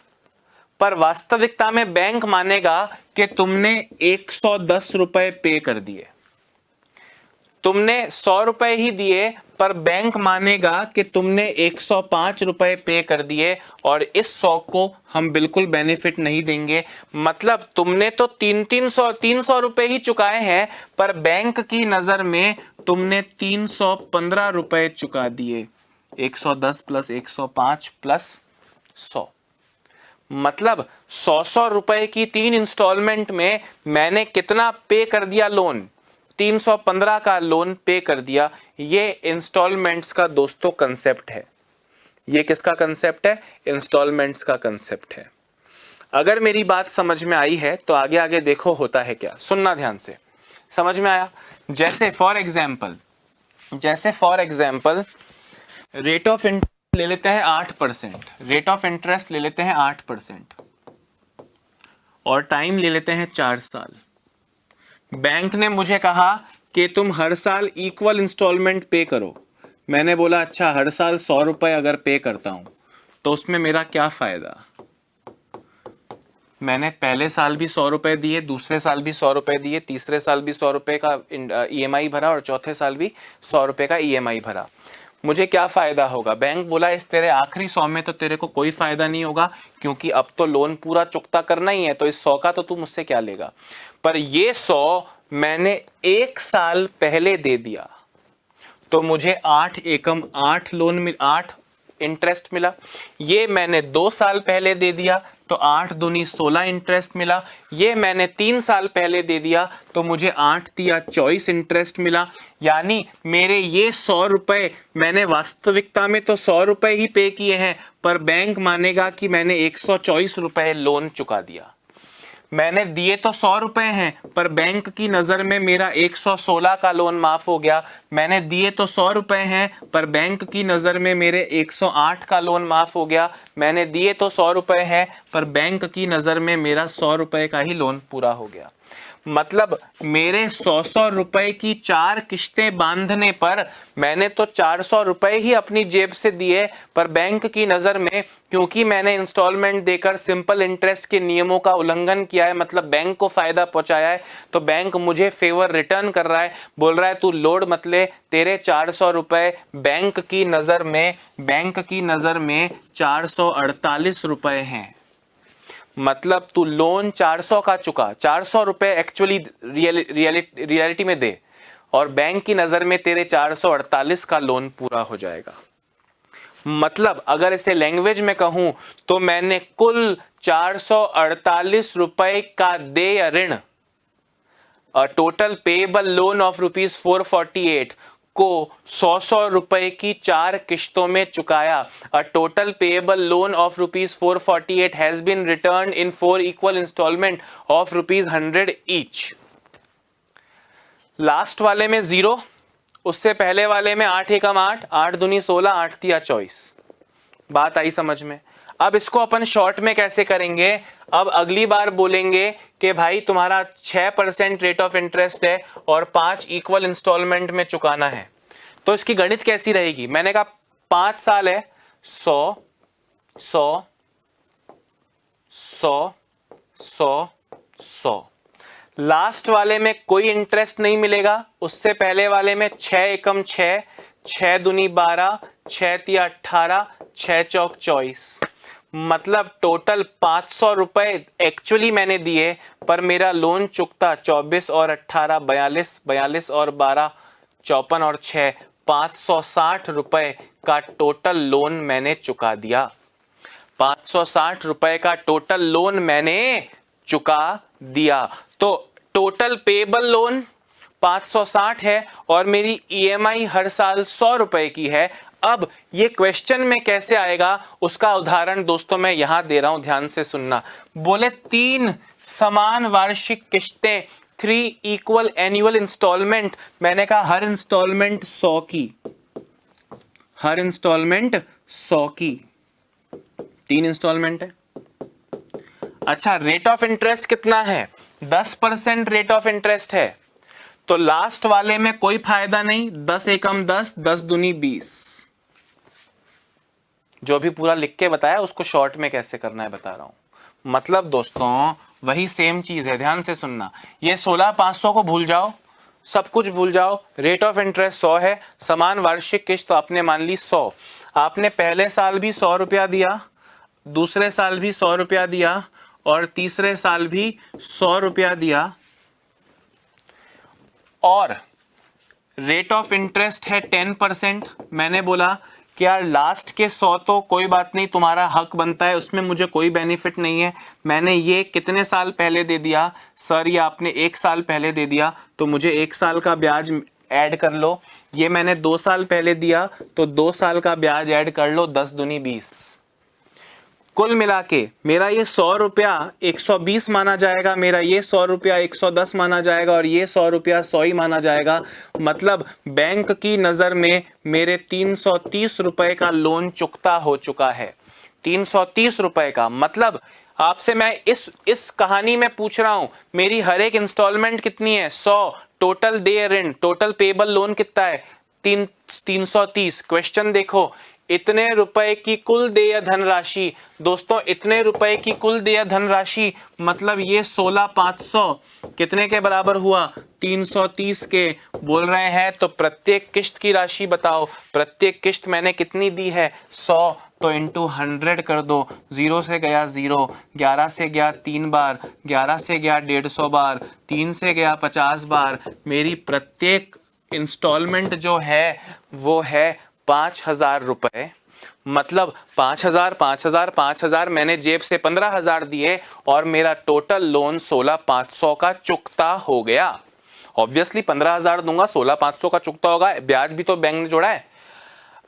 पर वास्तविकता में बैंक मानेगा कि तुमने 110 रुपए पे कर दिए। तुमने 100 रुपए ही दिए, पर बैंक मानेगा कि तुमने 105 रुपए पे कर दिए, और इस 100 को हम बिल्कुल बेनिफिट नहीं देंगे। मतलब तुमने तो 300 रुपए ही चुकाए हैं, पर बैंक की नजर में तुमने 315 रुपए चुका दिए। 110 प्लस 105 प्लस 100, मतलब 100 रुपए की 3 इंस्टॉलमेंट में मैंने कितना पे कर दिया? लोन 315 का लोन पे कर दिया। ये इंस्टॉलमेंट्स का दोस्तों कंसेप्ट है। ये किसका कंसेप्ट है? इंस्टॉलमेंट्स का कंसेप्ट है। अगर मेरी बात समझ में आई है तो आगे आगे देखो होता है क्या, सुनना ध्यान से। समझ में आया? जैसे for example rate of interest ले लेते हैं 8%, रेट ऑफ इंटरेस्ट ले लेते हैं 8% और टाइम ले लेते हैं 4 साल। बैंक ने मुझे कहा कि तुम हर साल इक्वल इंस्टॉलमेंट पे करो। मैंने बोला अच्छा, हर साल 100 रुपए अगर पे करता हूं तो उसमें मेरा क्या फायदा? मैंने पहले साल भी 100 रुपए दिए, दूसरे साल भी 100 रुपए दिए, तीसरे साल भी 100 रुपए का ईएमआई भरा और चौथे साल भी 100 रुपए का ईएमआई भरा। मुझे क्या फायदा होगा? बैंक बोला इस तेरे आखिरी 100 में तो तेरे को कोई फायदा नहीं होगा, क्योंकि अब तो लोन पूरा चुकता करना ही है, तो इस 100 का तो तू मुझसे क्या लेगा। पर ये 100 मैंने 1 साल पहले दे दिया तो मुझे 8 एकम 8 8 इंटरेस्ट मिला। ये मैंने 2 साल पहले दे दिया तो 8 दूनी 16 इंटरेस्ट मिला। ये मैंने 3 साल पहले दे दिया तो मुझे 8 तिया 24 इंटरेस्ट मिला। यानी मेरे ये 100 रुपए मैंने वास्तविकता में तो 100 रुपए ही पे किए हैं, पर बैंक मानेगा कि मैंने 124 रुपए लोन चुका दिया। मैंने दिए तो 100 रुपए हैं, पर बैंक की नजर में मेरा 116 का लोन माफ हो गया। मैंने दिए तो 100 रुपए हैं, पर बैंक की नजर में मेरे 108 का लोन माफ हो गया। मैंने दिए तो 100 रुपए हैं, पर बैंक की नजर में मेरा 100 रुपए का ही लोन पूरा हो गया। मतलब मेरे 100 रुपए की 4 किश्तें बांधने पर मैंने तो 400 रुपए ही अपनी जेब से दिए, पर बैंक की नजर में क्योंकि मैंने इंस्टॉलमेंट देकर सिंपल इंटरेस्ट के नियमों का उल्लंघन किया है, मतलब बैंक को फायदा पहुंचाया है, तो बैंक मुझे फेवर रिटर्न कर रहा है, बोल रहा है तू लोड मत ले, तेरे 400 रुपए बैंक की नजर में 448 रुपए हैं। मतलब तू लोन 400 का चुका, 400 रुपए एक्चुअली रियलिटी में दे, और बैंक की नजर में तेरे 448 का लोन पूरा हो जाएगा। मतलब अगर इसे लैंग्वेज में कहूं तो मैंने कुल 448 रुपए का देय ऋण, टोटल पेएबल लोन ऑफ ₹448 को 100 रुपए की 4 किश्तों में चुकाया। A total payable loan of ₹448 has been return in 4 equal installment of ₹100 each. Last वाले में 0, उससे पहले वाले में 8 एकम 8, 8 दूनी 16, 8 तिया 24। बात आई समझ में? अब इसको अपन शॉर्ट में कैसे करेंगे? अब अगली बार बोलेंगे कि भाई तुम्हारा 6% रेट ऑफ इंटरेस्ट है और 5 इक्वल इंस्टॉलमेंट में चुकाना है, तो इसकी गणित कैसी रहेगी? मैंने कहा 5 साल है, 100 100 100 100 100। लास्ट वाले में कोई इंटरेस्ट नहीं मिलेगा, उससे पहले वाले में 6 एकम 6, 6 दूनी 12, 6 तिया 18, 6 चौक 24। मतलब टोटल 500 रुपए एक्चुअली मैंने दिए, पर मेरा लोन चुकता 24 और 18 42, 42 और 12 54 और 6 560 रुपए का टोटल लोन मैंने चुका दिया। 560 रुपए का टोटल लोन मैंने चुका दिया। तो टोटल पेएबल लोन 560 है और मेरी ईएमआई हर साल 100 रुपए की है। अब ये क्वेश्चन में कैसे आएगा उसका उदाहरण दोस्तों मैं यहां दे रहा हूं, ध्यान से सुनना। बोले 3 समान वार्षिक किश्तें, 3 इक्वल एनुअल इंस्टॉलमेंट। मैंने कहा हर इंस्टॉलमेंट 100 की, हर इंस्टॉलमेंट 100 की, 3 इंस्टॉलमेंट है। अच्छा, रेट ऑफ इंटरेस्ट कितना है? 10% रेट ऑफ इंटरेस्ट है, तो लास्ट वाले में कोई फायदा नहीं। 10 एकम 10, 10 दूनी 20। जो भी पूरा लिख के बताया उसको शॉर्ट में कैसे करना है बता रहा हूं। मतलब दोस्तों वही सेम चीज है, ध्यान से सुनना। ये 16,500 को भूल जाओ, सब कुछ भूल जाओ। रेट ऑफ इंटरेस्ट 100 है, समान वार्षिक किश्त तो आपने मान ली 100। आपने पहले साल भी 100 रुपया दिया, दूसरे साल भी 100 रुपया दिया और तीसरे साल भी 100 रुपया दिया, और रेट ऑफ इंटरेस्ट है 10%। मैंने बोला कि यार लास्ट के 100 तो कोई बात नहीं, तुम्हारा हक बनता है, उसमें मुझे कोई बेनिफिट नहीं है। मैंने ये कितने साल पहले दे दिया? सर ये आपने 1 साल पहले दे दिया, तो मुझे 1 साल का ब्याज ऐड कर लो। ये मैंने 2 साल पहले दिया तो 2 साल का ब्याज ऐड कर लो, 10 दूनी 20। कुल मिला के मेरा ये 100 रुपया 120 माना जाएगा, मेरा ये 100 रुपया 110 माना जाएगा और ये 100 रुपया 100 ही माना जाएगा। मतलब बैंक की नजर में मेरे 330 रुपए का लोन चुकता हो चुका है। 330 रुपए का मतलब आपसे मैं इस कहानी में पूछ रहा हूं, मेरी हर एक इंस्टॉलमेंट कितनी है? 100। टोटल डे ऋण, टोटल पेबल लोन कितना है? 330। क्वेश्चन देखो, इतने रुपए की कुल देय धनराशि। दोस्तों इतने रुपए की कुल देय धनराशि मतलब ये 16,500 कितने के बराबर हुआ? 330 के बोल रहे हैं। तो प्रत्येक किस्त की राशि बताओ। प्रत्येक किस्त मैंने कितनी दी है? 100। तो इंटू 100 कर दो। 0 से गया 0, 11 से गया 3 बार, 11 से गया 150 बार, 3 से गया 50 बार। मेरी प्रत्येक इंस्टॉलमेंट जो है वो है 5,000 रुपए। मतलब 5,000 5,000 5,000 मैंने जेब से 15,000 दिए और मेरा टोटल लोन 16,500 का चुकता हो गया। ऑब्वियसली 15,000 दूंगा, 16,500 का चुकता होगा, ब्याज भी तो बैंक ने जोड़ा है।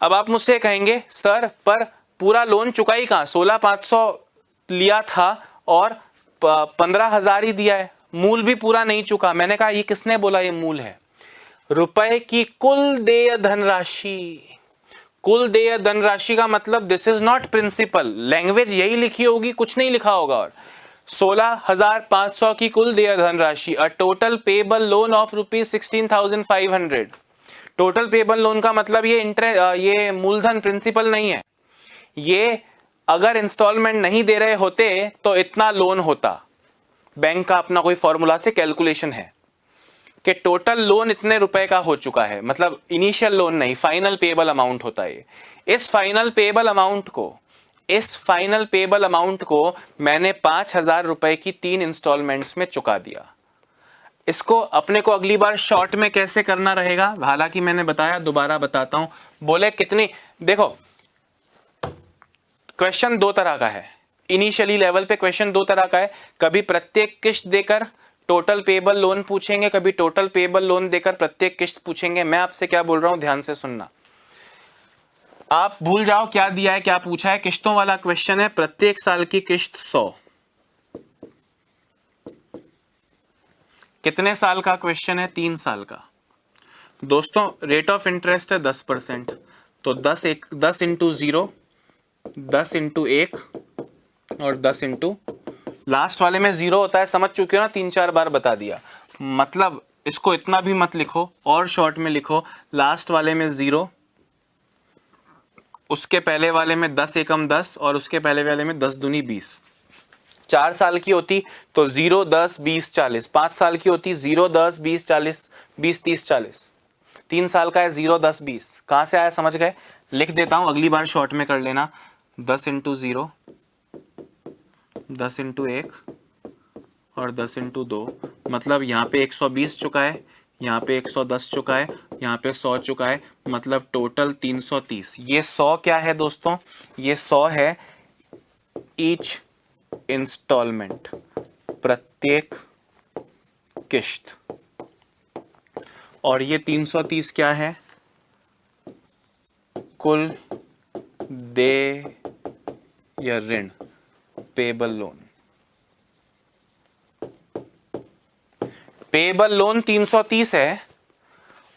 अब आप मुझसे कहेंगे सर पर पूरा लोन चुका ही कहां? 16,500 लिया था और 15,000 ही दिया है, मूल भी पूरा नहीं चुका। मैंने कहा ये किसने बोला ये मूल है? रुपए की कुल देय धनराशि। कुल देय धनराशि का मतलब this is not principal. Language यही लिखी होगी, कुछ नहीं लिखा होगा। और 16,500 की कुल देय धनराशि, a total payable loan of ₹16,500। Total payable loan का मतलब ये मूलधन प्रिंसिपल नहीं है। ये अगर इंस्टॉलमेंट नहीं दे रहे होते तो इतना लोन होता। बैंक का अपना कोई फॉर्मूला से कैलकुलेशन है कि टोटल लोन इतने रुपए का हो चुका है, मतलब इनिशियल लोन नहीं, फाइनल पेबल अमाउंट होता है। इस फाइनल पेबल अमाउंट को मैंने 5,000 रुपए की 3 इंस्टॉलमेंट्स में चुका दिया। इसको अपने को अगली बार शॉर्ट में कैसे करना रहेगा, हालांकि मैंने बताया, दोबारा बताता हूं। बोले कितनी, देखो क्वेश्चन 2 तरह का है। इनिशियली लेवल पे क्वेश्चन 2 तरह का है। कभी प्रत्येक किस्त देकर टोटल पेबल लोन पूछेंगे, कभी टोटल पेबल लोन देकर प्रत्येक किस्त पूछेंगे। मैं आपसे क्या बोल रहा हूं, ध्यान से सुनना। आप भूल जाओ क्या दिया है क्या पूछा है। किस्तों वाला क्वेश्चन है। प्रत्येक साल की किस्त 100। कितने साल का क्वेश्चन है? 3 साल का। दोस्तों रेट ऑफ इंटरेस्ट है 10%, तो 10 इंटू 0, 10 इंटू 1 और 10 इंटू लास्ट वाले में 0 होता है। समझ चुके हो ना, 3-4 बार बता दिया। मतलब इसको इतना भी मत लिखो और शॉर्ट में लिखो। लास्ट वाले में 0, उसके पहले वाले में 10 एकम 10 और उसके पहले वाले में 10 दूनी 20। 4 साल की होती तो 0 10 20 40। 5 साल की होती 0 10 20 40 20 30 40। 3 साल का है 0 10 20। कहां से आया समझ गए? लिख देता हूं, अगली बार शॉर्ट में कर लेना। 10 इंटू 0, 10 इंटू 1 और 10 इंटू 2। मतलब यहाँ पे 120 चुका है, यहाँ पे 110 चुका है, यहाँ पे 100 चुका है, मतलब टोटल 330। ये 100 क्या है दोस्तों? ये 100 है ईच इंस्टॉलमेंट, प्रत्येक किस्त। और ये 330 क्या है? कुल देय या ऋण, पेबल लोन। पेबल लोन 330 है,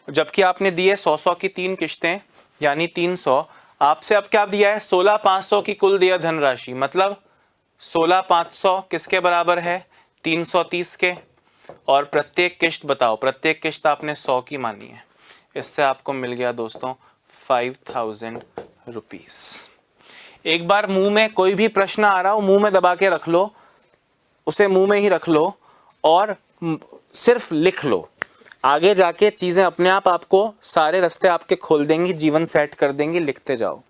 जबकि आपने दिए 100 की 3 किस्तें यानी 300। आपसे अब क्या दिया है? 16,500 की कुल देय धनराशि। मतलब 16,500 किसके बराबर है? 330 के। और प्रत्येक किस्त बताओ। प्रत्येक किस्त आपने 100 की मानी है। इससे आपको मिल गया दोस्तों 5,000 रुपीज। एक बार मुंह में कोई भी प्रश्न आ रहा हो, मुंह में दबा के रख लो, उसे मुंह में ही रख लो और सिर्फ लिख लो। आगे जाके चीजें अपने आप आपको सारे रास्ते आपके खोल देंगी, जीवन सेट कर देंगी। लिखते जाओ।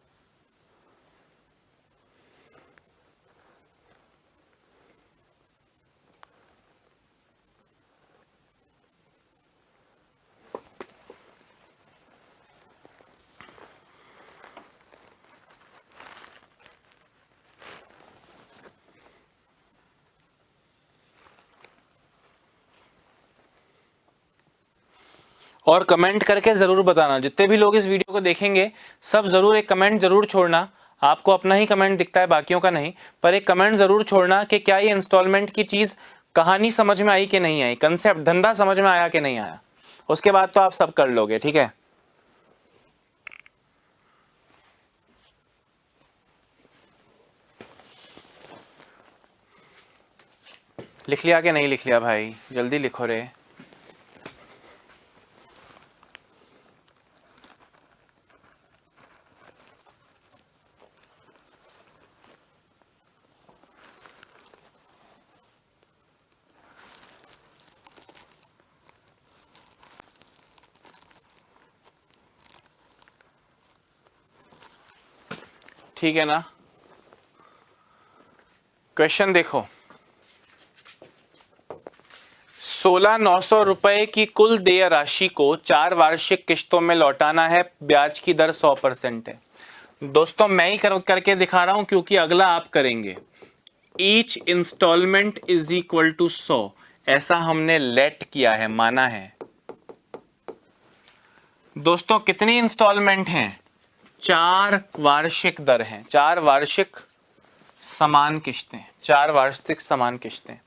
और कमेंट करके ज़रूर बताना, जितने भी लोग इस वीडियो को देखेंगे सब ज़रूर एक कमेंट ज़रूर छोड़ना। आपको अपना ही कमेंट दिखता है, बाकियों का नहीं, पर एक कमेंट ज़रूर छोड़ना कि क्या ये इंस्टॉलमेंट की चीज़, कहानी समझ में आई कि नहीं आई, कंसेप्ट धंधा समझ में आया कि नहीं आया। उसके बाद तो आप सब कर लोगे, ठीक है। लिख लिया कि नहीं लिख लिया भाई, जल्दी लिखो रे। ठीक है ना। क्वेश्चन देखो, 16,900 रुपए की कुल देय राशि को 4 वार्षिक किश्तों में लौटाना है, ब्याज की दर 100% है। दोस्तों मैं ही करके दिखा रहा हूं क्योंकि अगला आप करेंगे। Each installment is equal to 100, ऐसा हमने लेट किया है, माना है। दोस्तों कितनी इंस्टॉलमेंट हैं? 4 वार्षिक दर हैं, 4 वार्षिक समान किश्तें, 4 वार्षिक समान किश्तें।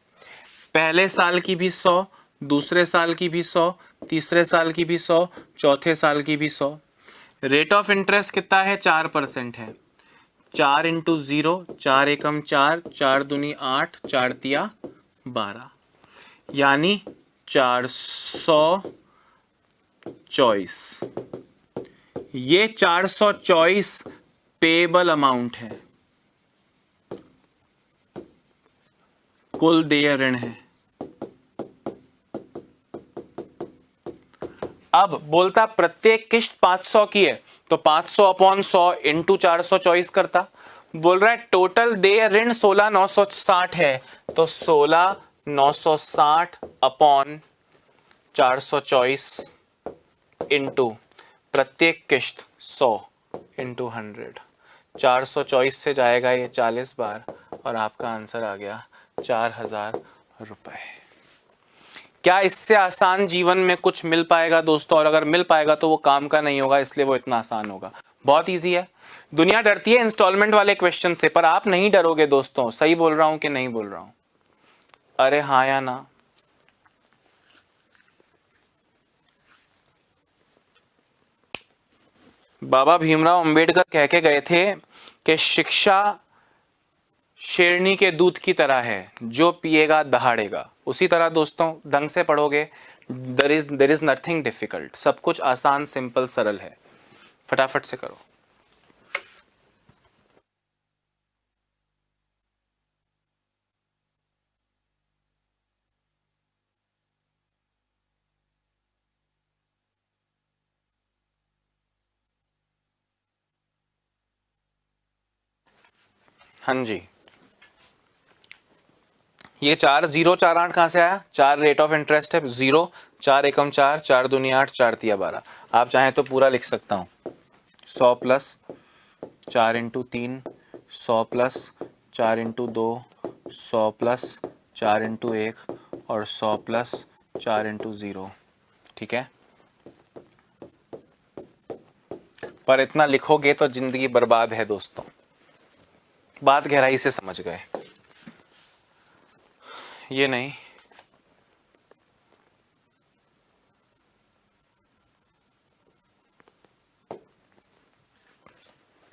पहले साल की भी 100, दूसरे साल की भी 100, तीसरे साल की भी 100, चौथे साल की भी 100। रेट ऑफ इंटरेस्ट कितना है? 4% है। 4 इंटू 0, 4 एकम 4, 4 दूनी 8, 4 तिया 12, यानी 424। ये 424 पेबल अमाउंट है, कुल देय ऋण है। अब बोलता प्रत्येक किश्त 500 की है, तो 500 अपॉन 100 इंटू 424 करता। बोल रहा है टोटल देय ऋण 16,960 है, तो 16,960 अपॉन 424 इंटू प्रत्येक किश्त 100 इंटू 100, 424 से जाएगा ये 40 बार और आपका आंसर आ गया 4,000 रुपए। क्या इससे आसान जीवन में कुछ मिल पाएगा दोस्तों? और अगर मिल पाएगा तो वो काम का नहीं होगा, इसलिए वो इतना आसान होगा। बहुत इजी है। दुनिया डरती है इंस्टॉलमेंट वाले क्वेश्चन से, पर आप नहीं डरोगे दोस्तों। सही बोल रहा हूं कि नहीं बोल रहा हूं? अरे हाँ या ना? बाबा भीमराव अंबेडकर कह के गए थे कि शिक्षा शेरनी के दूध की तरह है, जो पिएगा दहाड़ेगा। उसी तरह दोस्तों ढंग से पढ़ोगे, देर इज नथिंग डिफिकल्ट, सब कुछ आसान, सिंपल, सरल है। फटाफट से करो। हाँ जी, ये 4 0 4 8 कहाँ से आया? 4 रेट ऑफ इंटरेस्ट है, 0, 4 एकम 4, 4 दूनी 8, 4 तिया 12। आप चाहें तो पूरा लिख सकता हूँ। 100 plus 4 into 3, 100 plus 4 into 2, 100 plus 4 into 1 और 100 प्लस 4 इंटू 0। ठीक है, पर इतना लिखोगे तो जिंदगी बर्बाद है दोस्तों। बात गहराई से समझ गए? ये नहीं,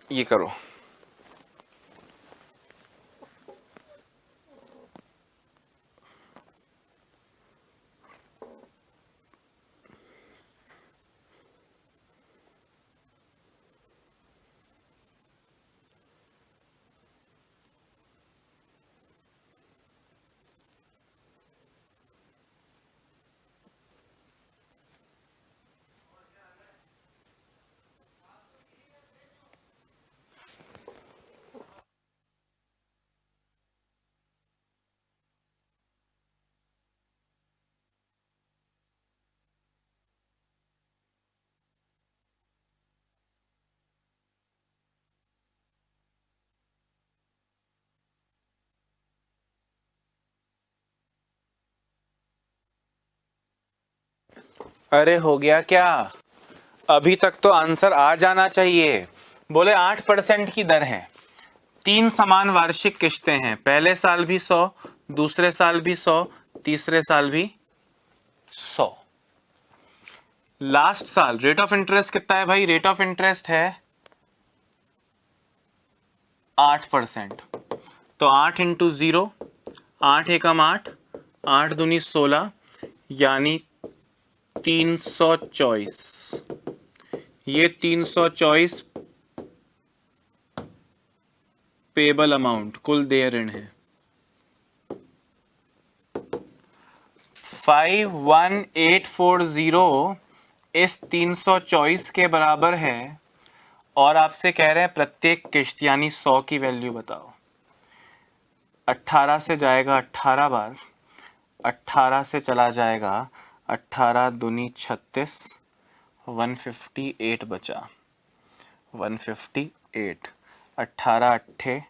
ये करो। अरे हो गया क्या? अभी तक तो आंसर आ जाना चाहिए। बोले 8% की दर है, 3 समान वार्षिक किश्तें हैं, पहले साल भी 100, दूसरे साल भी 100, तीसरे साल भी 100। लास्ट साल रेट ऑफ इंटरेस्ट कितना है भाई? रेट ऑफ इंटरेस्ट है 8%। तो 8 इंटू 0, 8 एकम 8, 8 दूनी 16, यानी 324। ये 324 पेबल अमाउंट, कुल देय ऋण है। 51840 इस 324 के बराबर है, और आपसे कह रहे हैं प्रत्येक किश्त यानी 100 की वैल्यू बताओ। 18 से जाएगा 18 बार, 18 से चला जाएगा 18 दूनी 36, 158 बचा, 158। 18 अट्ठे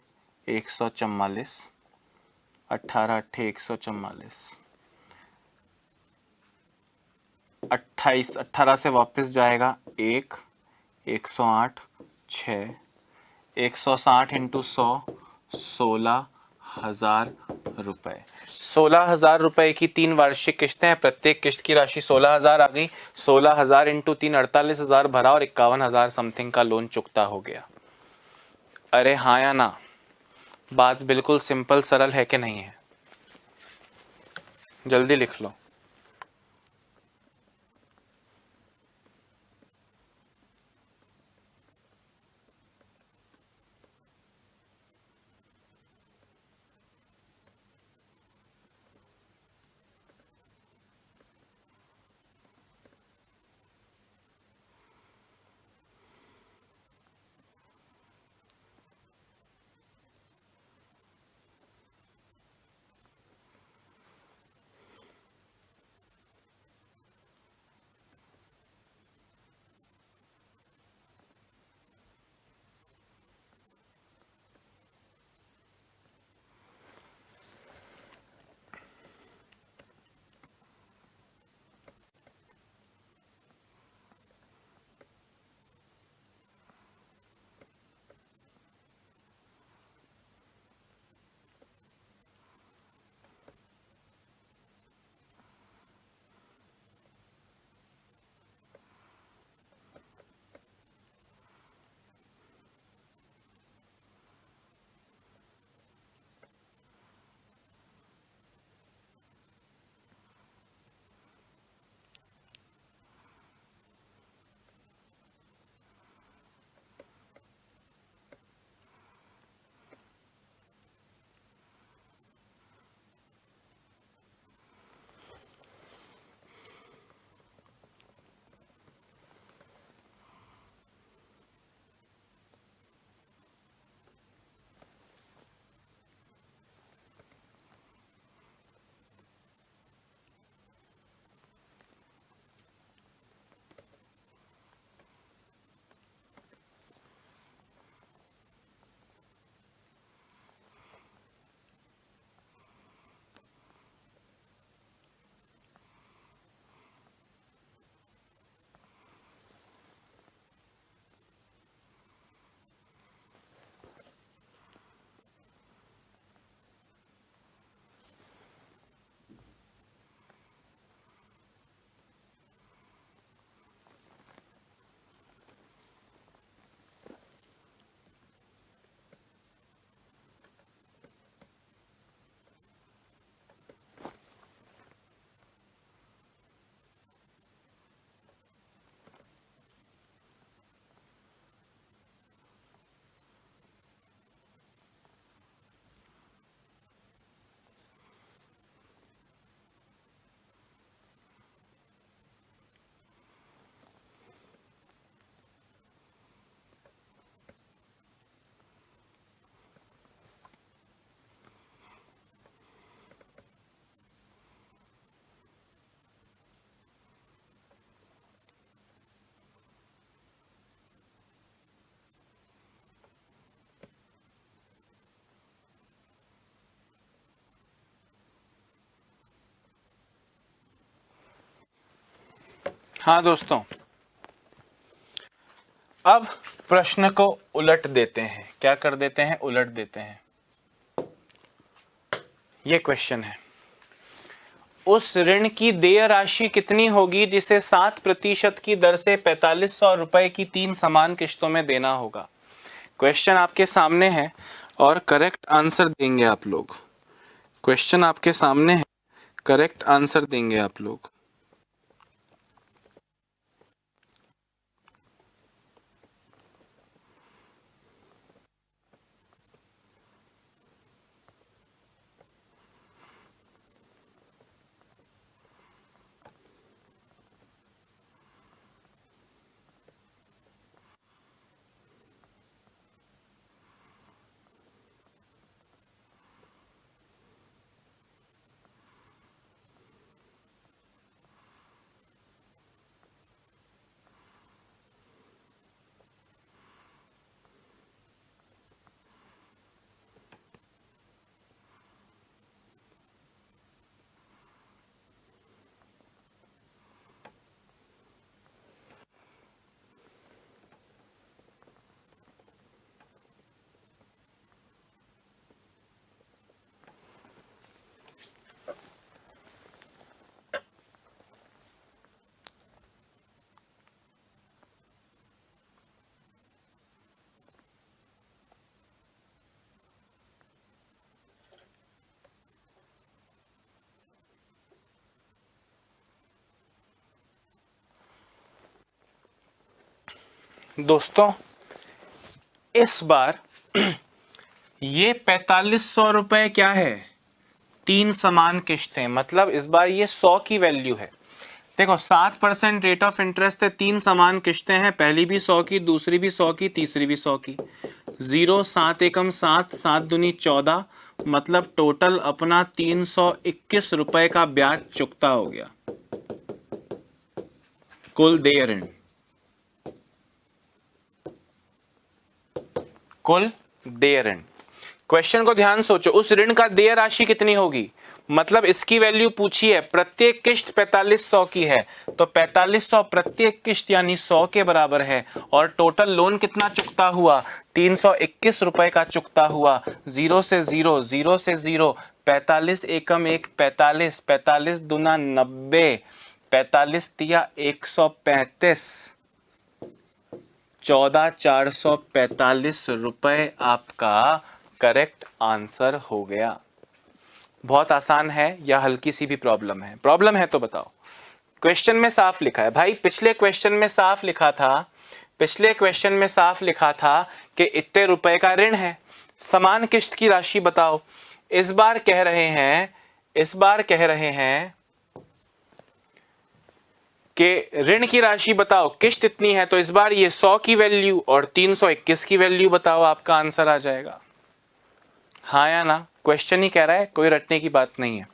144, 18 अट्ठे 144। 28, 18 से वापस जाएगा 1, 108, 6, 160 इंटू 100, 16,000 रुपये। 16,000 रुपये की 3 वार्षिक किश्तें हैं, प्रत्येक किश्त की राशि 16,000 आ गई। 16,000 इंटू 3 48,000 भरा और 51,000 समथिंग का लोन चुकता हो गया। अरे हाँ या ना? बात बिल्कुल सिंपल सरल है कि नहीं है? जल्दी लिख लो। हाँ दोस्तों, अब प्रश्न को उलट देते हैं। क्या कर देते हैं? उलट देते हैं। ये क्वेश्चन है, उस ऋण की देय राशि कितनी होगी जिसे 7% की दर से 4500 रुपए की 3 समान किश्तों में देना होगा। क्वेश्चन आपके सामने है और करेक्ट आंसर देंगे आप लोग। क्वेश्चन आपके सामने है, करेक्ट आंसर देंगे आप लोग। दोस्तों, इस बार ये 4500 रुपए क्या है? 3 समान किश्तें, मतलब इस बार ये 100 की वैल्यू है। देखो 7% रेट ऑफ इंटरेस्ट है, 3 समान किश्तें हैं, पहली भी 100 की, दूसरी भी 100 की, तीसरी भी 100 की। 0 7 एकम 7, 7 दूनी 14, मतलब टोटल अपना 321 रुपए का ब्याज चुकता हो गया। कुल देय ऋण, कुल देय ऋण। क्वेश्चन को ध्यान सोचो, उस ऋण का देय राशि कितनी होगी? मतलब इसकी वैल्यू पूछी है, प्रत्येक किश्त 4500 की है, तो 4500 प्रत्येक किश्त यानी 100 के बराबर है। और टोटल लोन कितना चुकता हुआ? 321 रुपए का चुकता हुआ। 0 से 0, 0 से 0, 45 एकम 1, 45, 45 दूना 90, 45 तिया 135, 14445 रुपए आपका करेक्ट आंसर हो गया। बहुत आसान है या हल्की सी भी प्रॉब्लम है? प्रॉब्लम है तो बताओ। क्वेश्चन में साफ लिखा है भाई, पिछले क्वेश्चन में साफ लिखा था, पिछले क्वेश्चन में साफ लिखा था कि इतने रुपए का ऋण है, समान किश्त की राशि बताओ। इस बार कह रहे हैं, इस बार कह रहे हैं कि ऋण की राशि बताओ, किश्त इतनी है, तो इस बार ये 100 की वैल्यू और 321 की वैल्यू बताओ, आपका आंसर आ जाएगा। हाँ या ना? क्वेश्चन ही कह रहा है, कोई रटने की बात नहीं है।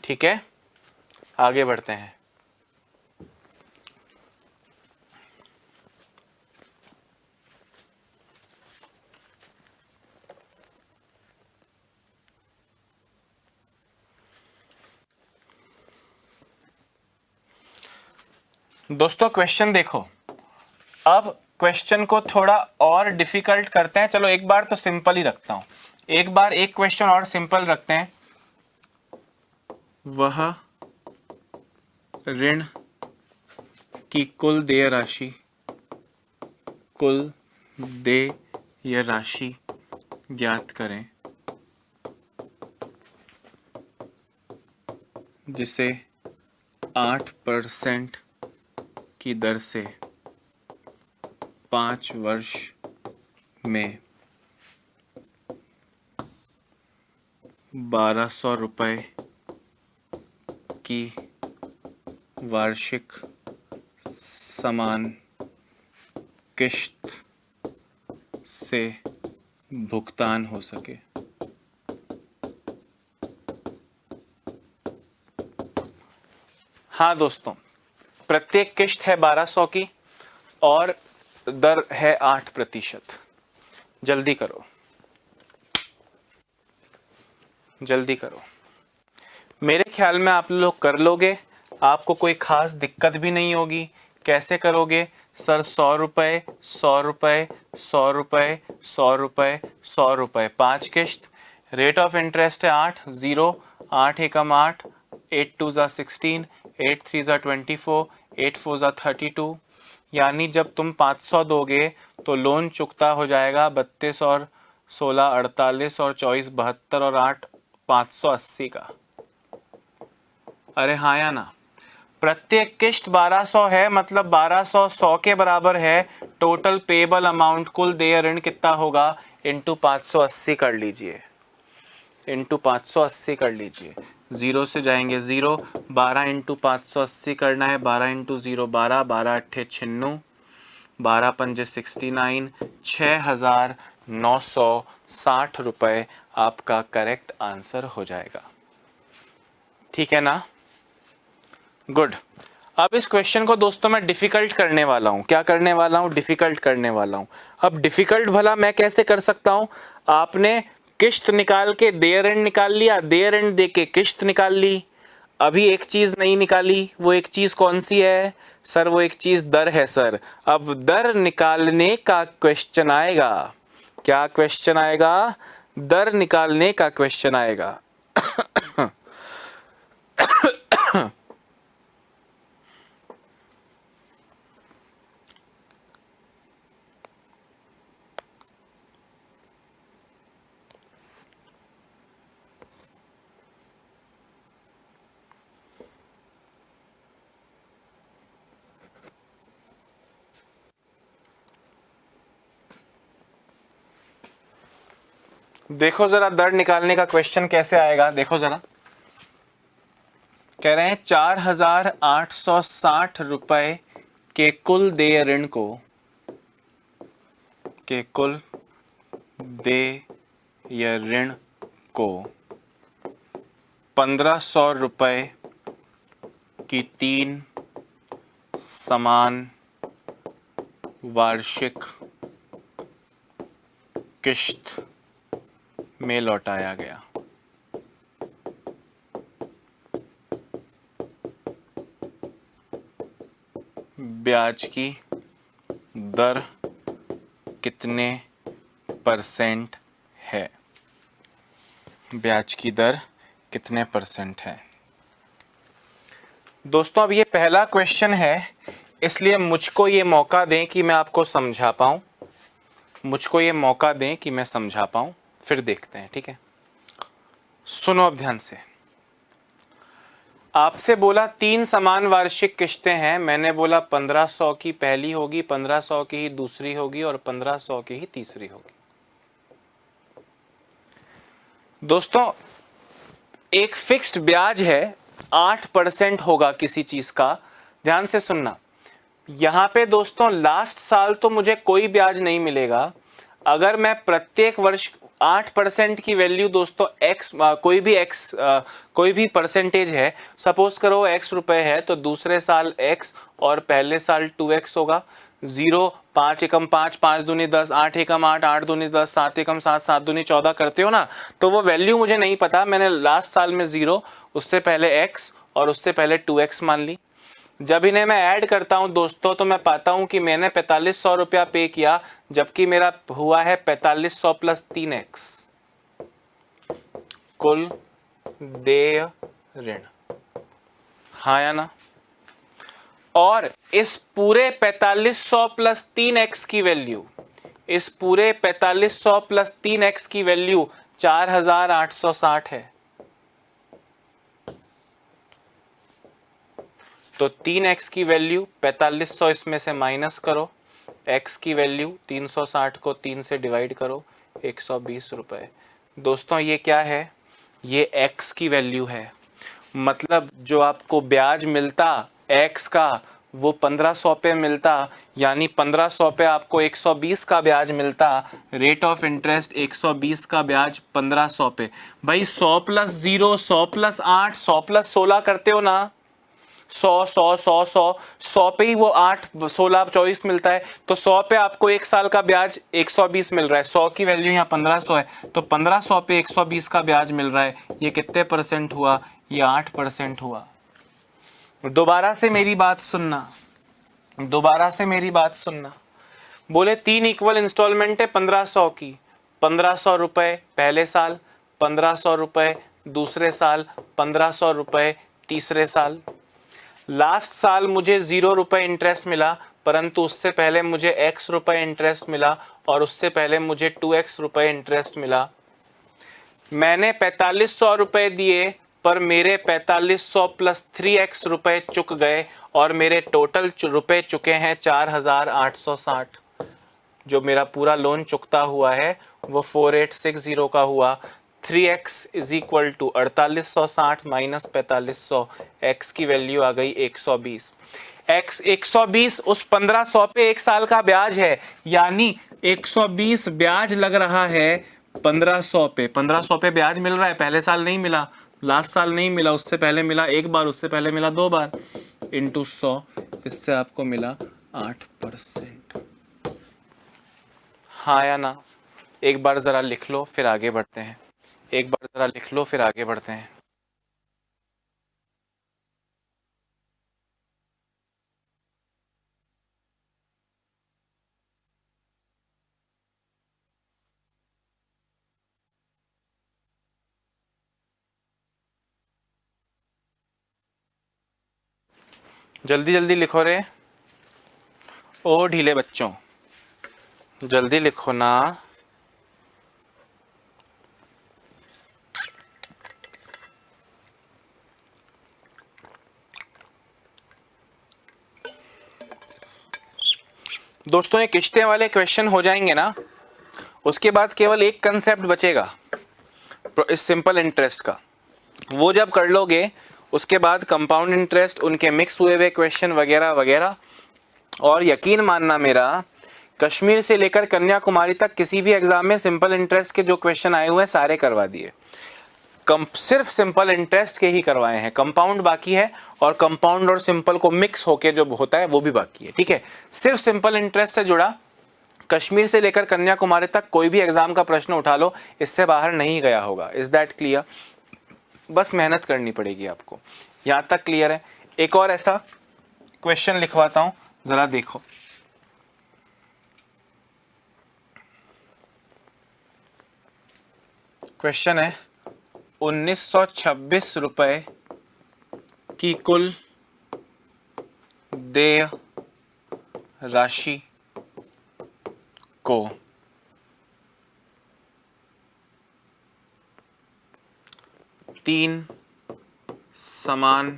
ठीक है, आगे बढ़ते हैं। दोस्तों क्वेश्चन देखो, अब क्वेश्चन को थोड़ा और डिफिकल्ट करते हैं। चलो एक बार तो सिंपल ही रखता हूं, एक बार एक क्वेश्चन और सिंपल रखते हैं। वह ऋण की कुल देय राशि, कुल देय राशि ज्ञात करें जिसे 8% की दर से 5 वर्ष में 1200 रुपए की वार्षिक समान किश्त से भुगतान हो सके। हाँ दोस्तों, प्रत्येक किश्त है 1200 की और दर है 8%। जल्दी करो, जल्दी करो। मेरे ख्याल में आप लोग कर लोगे, आपको कोई खास दिक्कत भी नहीं होगी। कैसे करोगे सर? 100 रुपये, 100 रुपये, 100 रुपये, 100 रुपये, 100 रुपये, 5 किश्त। रेट ऑफ इंटरेस्ट है 8, 0, 8 एकम 8, 8 2 ज़ा 16, 8 3 ज़ा 24, 8 4 ज़ा 32। यानी जब तुम 500 दोगे तो लोन चुकता हो जाएगा 32 और 16 48 और 24 72 और 8 580 का। अरे हाँ या ना? प्रत्येक किश्त 1200 है, मतलब 1200 100 के बराबर है। टोटल पेबल अमाउंट, कुल देय ऋण कितना होगा? इंटू 580 कर लीजिए, इंटू 580 कर लीजिए। 0 से जाएंगे 0, 12 इंटू 580 करना है, 12 इंटू 0 12, 12 अट्ठे 96, 12 पंजे 69, 6,960 रुपये आपका करेक्ट आंसर हो जाएगा। ठीक है ना? गुड। अब इस क्वेश्चन को दोस्तों मैं डिफिकल्ट करने वाला हूं। क्या करने वाला हूं? डिफिकल्ट करने वाला हूं। अब डिफिकल्ट भला मैं कैसे कर सकता हूं? आपने किश्त निकाल के देय ऋण निकाल लिया, देय ऋण दे के किश्त निकाल ली। अभी एक चीज नहीं निकाली, वो एक चीज कौन सी है सर? वो एक चीज दर है सर। अब दर निकालने का क्वेश्चन आएगा। क्या क्वेश्चन आएगा? दर निकालने का क्वेश्चन आएगा। देखो जरा दर निकालने का क्वेश्चन कैसे आएगा, देखो जरा। कह रहे हैं 4,860 रुपए के कुल देय ऋण को, के कुल देय ऋण को 1,500 रुपए की 3 समान वार्षिक किश्त में लौटाया गया। ब्याज की दर कितने परसेंट है? ब्याज की दर कितने परसेंट है? दोस्तों अब ये पहला क्वेश्चन है, इसलिए मुझको ये मौका दें कि मैं आपको समझा पाऊं, मुझको ये मौका दें कि मैं समझा पाऊं, फिर देखते हैं। ठीक है, सुनो अब ध्यान से। आपसे बोला 3 समान वार्षिक किश्तें हैं, मैंने बोला 1500 की पहली होगी, 1500 की ही दूसरी होगी और 1500 की ही तीसरी होगी। दोस्तों एक फिक्स्ड ब्याज है, 8% होगा किसी चीज का। ध्यान से सुनना, यहां पे दोस्तों लास्ट साल तो मुझे कोई ब्याज नहीं मिलेगा। अगर मैं प्रत्येक वर्ष 8% की वैल्यू दोस्तों x, कोई भी परसेंटेज है, सपोज करो x रुपए है, तो दूसरे साल x और पहले साल 2x होगा। 0, 5 एकम 5, 5 दूनी 10, 8 एकम 8, 8 दूनी 10, 7 एकम 7, 7 दूनी 14 करते हो ना, तो वो वैल्यू मुझे नहीं पता। मैंने लास्ट साल में 0, उससे पहले x और उससे पहले 2x मान ली। जब इन्हें मैं ऐड करता हूं दोस्तों, तो मैं पाता हूं कि मैंने 4500 रुपया पे किया, जबकि मेरा हुआ है 4500 प्लस 3x कुल देय ऋण। हाँ या ना? और इस पूरे 4500 प्लस 3x की वैल्यू, इस पूरे 4500 प्लस 3x की वैल्यू 4860 है। तो 3x की वैल्यू 4500 इसमें से माइनस करो, x की वैल्यू 360 को 3 से डिवाइड करो, 120 रुपए। दोस्तों ये क्या है? ये x की वैल्यू है। मतलब जो आपको ब्याज मिलता x का, वो 1500 पे मिलता, यानी 1500 पे आपको 120 का ब्याज मिलता। रेट ऑफ इंटरेस्ट 120 का ब्याज 1500 पे। भाई 100 प्लस 0, 100 प्लस 8, 100 प्लस 16 करते हो ना, 100 पे ही वो 8 16 24 मिलता है, तो 100 पे आपको एक साल का ब्याज 120 मिल रहा है। 100 की वैल्यू यहाँ 1500 है, तो 1500 पे 120 का ब्याज मिल रहा है। ये कितने परसेंट हुआ? ये 8% हुआ। दोबारा से मेरी बात सुनना, दोबारा से मेरी बात सुनना। बोले 3 इक्वल इंस्टॉलमेंट है 1500 की, 1500 रुपए पहले साल, 1500 रुपए दूसरे साल, 1500 रुपए तीसरे साल। लास्ट साल मुझे 0 रुपए इंटरेस्ट मिला, परंतु उससे पहले मुझे x रुपए इंटरेस्ट मिला और उससे पहले मुझे 2x रुपए इंटरेस्ट मिला। मैंने 4500 रुपए दिए, पर मेरे 4500 प्लस 3x रुपए चुक गए और मेरे टोटल रुपए चुके हैं 4860। जो मेरा पूरा लोन चुकता हुआ है वो 4860 का हुआ। 3x is equal to 4860 minus 4500, x की वैल्यू आ गई 120। x 120 उस 1500 पे एक साल का ब्याज है, यानी 120 ब्याज लग रहा है 1500 पे। 1500 पे ब्याज मिल रहा है, पहले साल नहीं मिला, लास्ट साल नहीं मिला, उससे पहले मिला एक बार, उससे पहले मिला 2 बार, इंटू 100, इससे आपको मिला 8%। हाँ या ना? एक बार ज़रा लिख लो फिर आगे बढ़ते हैं। एक बार ज़रा लिख लो फिर आगे बढ़ते हैं। जल्दी जल्दी लिखो रे, ओ ढीले बच्चों, जल्दी लिखो ना। दोस्तों ये किश्ते वाले क्वेश्चन हो जाएंगे ना, उसके बाद केवल एक कंसेप्ट बचेगा इस सिंपल इंटरेस्ट का। वो जब कर लोगे उसके बाद कंपाउंड इंटरेस्ट, उनके मिक्स हुए हुए क्वेश्चन वगैरह वगैरह। और यकीन मानना मेरा, कश्मीर से लेकर कन्याकुमारी तक किसी भी एग्जाम में सिंपल इंटरेस्ट के जो क्वेश्चन आए हुए हैं सारे करवा दिए। सिर्फ सिंपल इंटरेस्ट के ही करवाए हैं, कंपाउंड बाकी है, और कंपाउंड और सिंपल को मिक्स होके जो होता है वो भी बाकी है। ठीक है, सिर्फ सिंपल इंटरेस्ट से जुड़ा कश्मीर से लेकर कन्याकुमारी तक कोई भी एग्जाम का प्रश्न उठा लो, इससे बाहर नहीं गया होगा। Is that clear? बस मेहनत करनी पड़ेगी आपको। यहां तक क्लियर है? एक और ऐसा क्वेश्चन लिखवाता हूं, जरा देखो। क्वेश्चन है 1926 रुपए की कुल देय राशि को 3 समान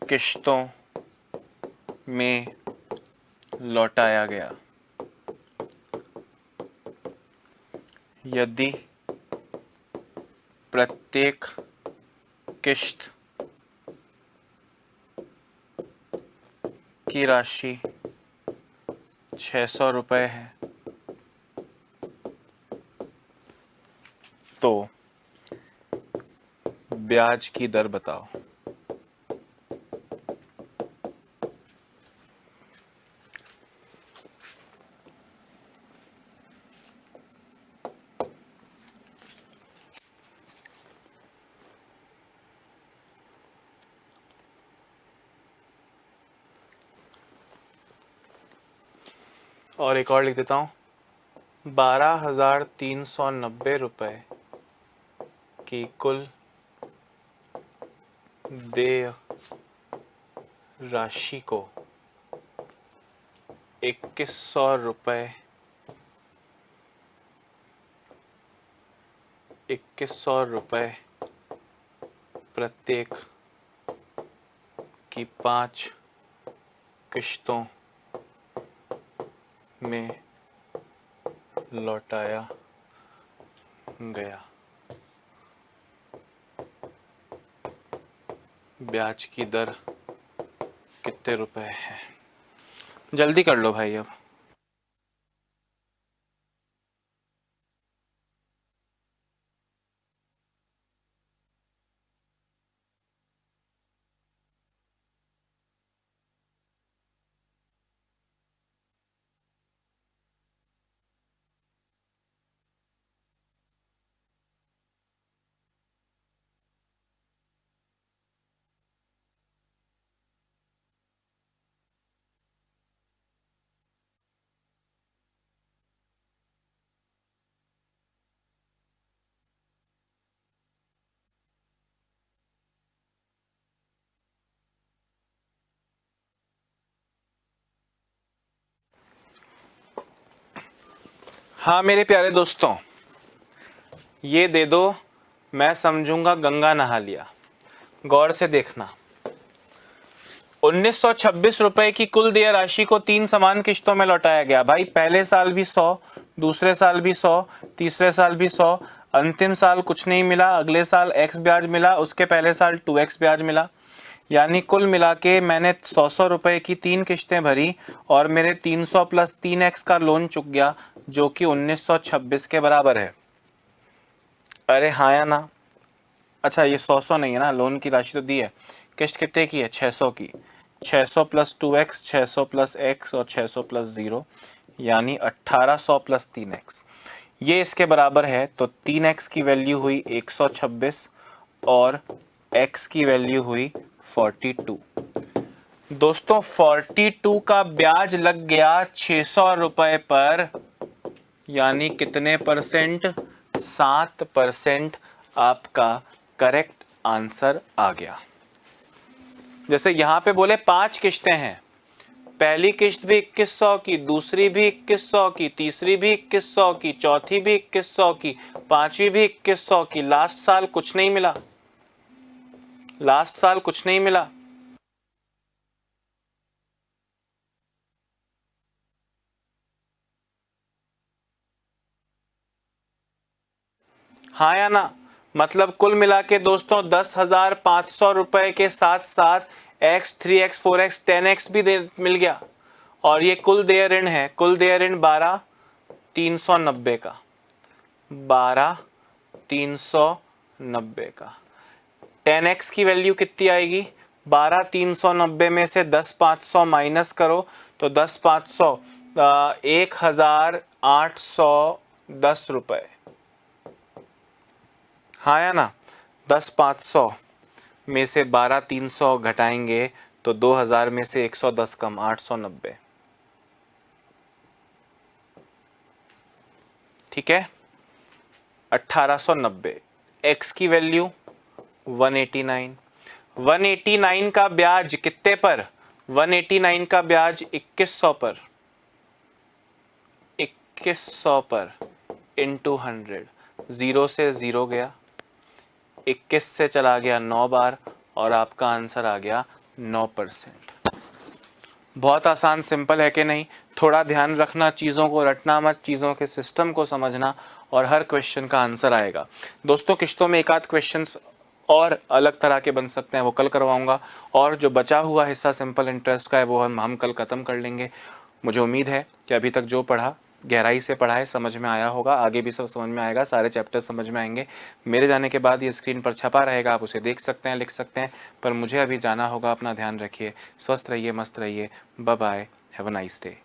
किश्तों में लौटाया गया। यदि प्रत्येक किश्त की राशि 600 रुपये है तो ब्याज की दर बताओ। और एक और लिख देता हूँ, 12,390 रुपये की कुल देय राशि को 2100 रुपये 2100 रुपये प्रत्येक की 5 किश्तों में लौटाया गया। ब्याज की दर कितने रुपए है? जल्दी कर लो भाई अब। हाँ मेरे प्यारे दोस्तों, ये दे दो, मैं समझूंगा गंगा नहा लिया। गौर से देखना, 1926 रुपए की कुल देय राशि को 3 समान किश्तों में लौटाया गया। भाई पहले साल भी 100, दूसरे साल भी 100, तीसरे साल भी 100, अंतिम साल कुछ नहीं मिला, अगले साल x ब्याज मिला, उसके पहले साल 2x ब्याज मिला। यानी कुल मिला के मैंने 100 रुपए की 3 किश्तें भरी और मेरे 300 प्लस 3x का लोन चुक गया, जो कि 1926 के बराबर है। अरे हाँ या ना? अच्छा ये 100 नहीं है ना, लोन की राशि तो दी है। किश्त कितने की है? 600 की। 600 प्लस 2x, 600 प्लस x और 600 प्लस 0, यानी 1800 प्लस 3x, ये इसके बराबर है। तो 3x की वैल्यू हुई 126 और x की वैल्यू हुई 42। दोस्तों 42 का ब्याज लग गया 600 रुपए पर, यानी कितने परसेंट? 7% आपका करेक्ट आंसर आ गया। जैसे यहां पे बोले 5 किश्तें हैं, पहली किश्त भी 2100 की, दूसरी भी 2100 की, तीसरी भी 2100 की, चौथी भी 2100 की, पांचवी भी 2100 की। लास्ट साल कुछ नहीं मिला, लास्ट साल कुछ नहीं मिला। हाँ या ना? मतलब कुल मिला के दोस्तों 10,500 रुपए के साथ साथ x, 3x, 4x, 10x भी मिल गया। और ये कुल देय ऋण है, कुल देय ऋण 12,390 का, 12,390 का। 10x की वैल्यू कितनी आएगी? 12,390 में से 10,500 माइनस करो तो 10,500 1,810 रुपए। हाँ या ना? 10,500 में से 12,300 घटाएंगे तो 2,000 में से 110 कम, 890। ठीक है, 1890। x की वैल्यू 189। 189 का ब्याज कितने पर? 189 का ब्याज 2100 पर, 2100 पर इंटू 100। 0 से 0 गया, 21 से चला गया 9 बार और आपका आंसर आ गया 9%। बहुत आसान, सिंपल है कि नहीं? थोड़ा ध्यान रखना, चीज़ों को रटना मत, चीज़ों के सिस्टम को समझना और हर क्वेश्चन का आंसर आएगा। दोस्तों किश्तों में एक आध क्वेश्चंस और अलग तरह के बन सकते हैं, वो कल करवाऊंगा। और जो बचा हुआ हिस्सा सिंपल इंटरेस्ट का है वो हम कल ख़त्म कर लेंगे। मुझे उम्मीद है कि अभी तक जो पढ़ा गहराई से पढ़ा है, समझ में आया होगा, आगे भी सब समझ में आएगा, सारे चैप्टर्स समझ में आएंगे। मेरे जाने के बाद ये स्क्रीन पर छपा रहेगा, आप उसे देख सकते हैं, लिख सकते हैं। पर मुझे अभी जाना होगा, अपना ध्यान रखिए, स्वस्थ रहिए, मस्त रहिए, bye bye, have a nice day.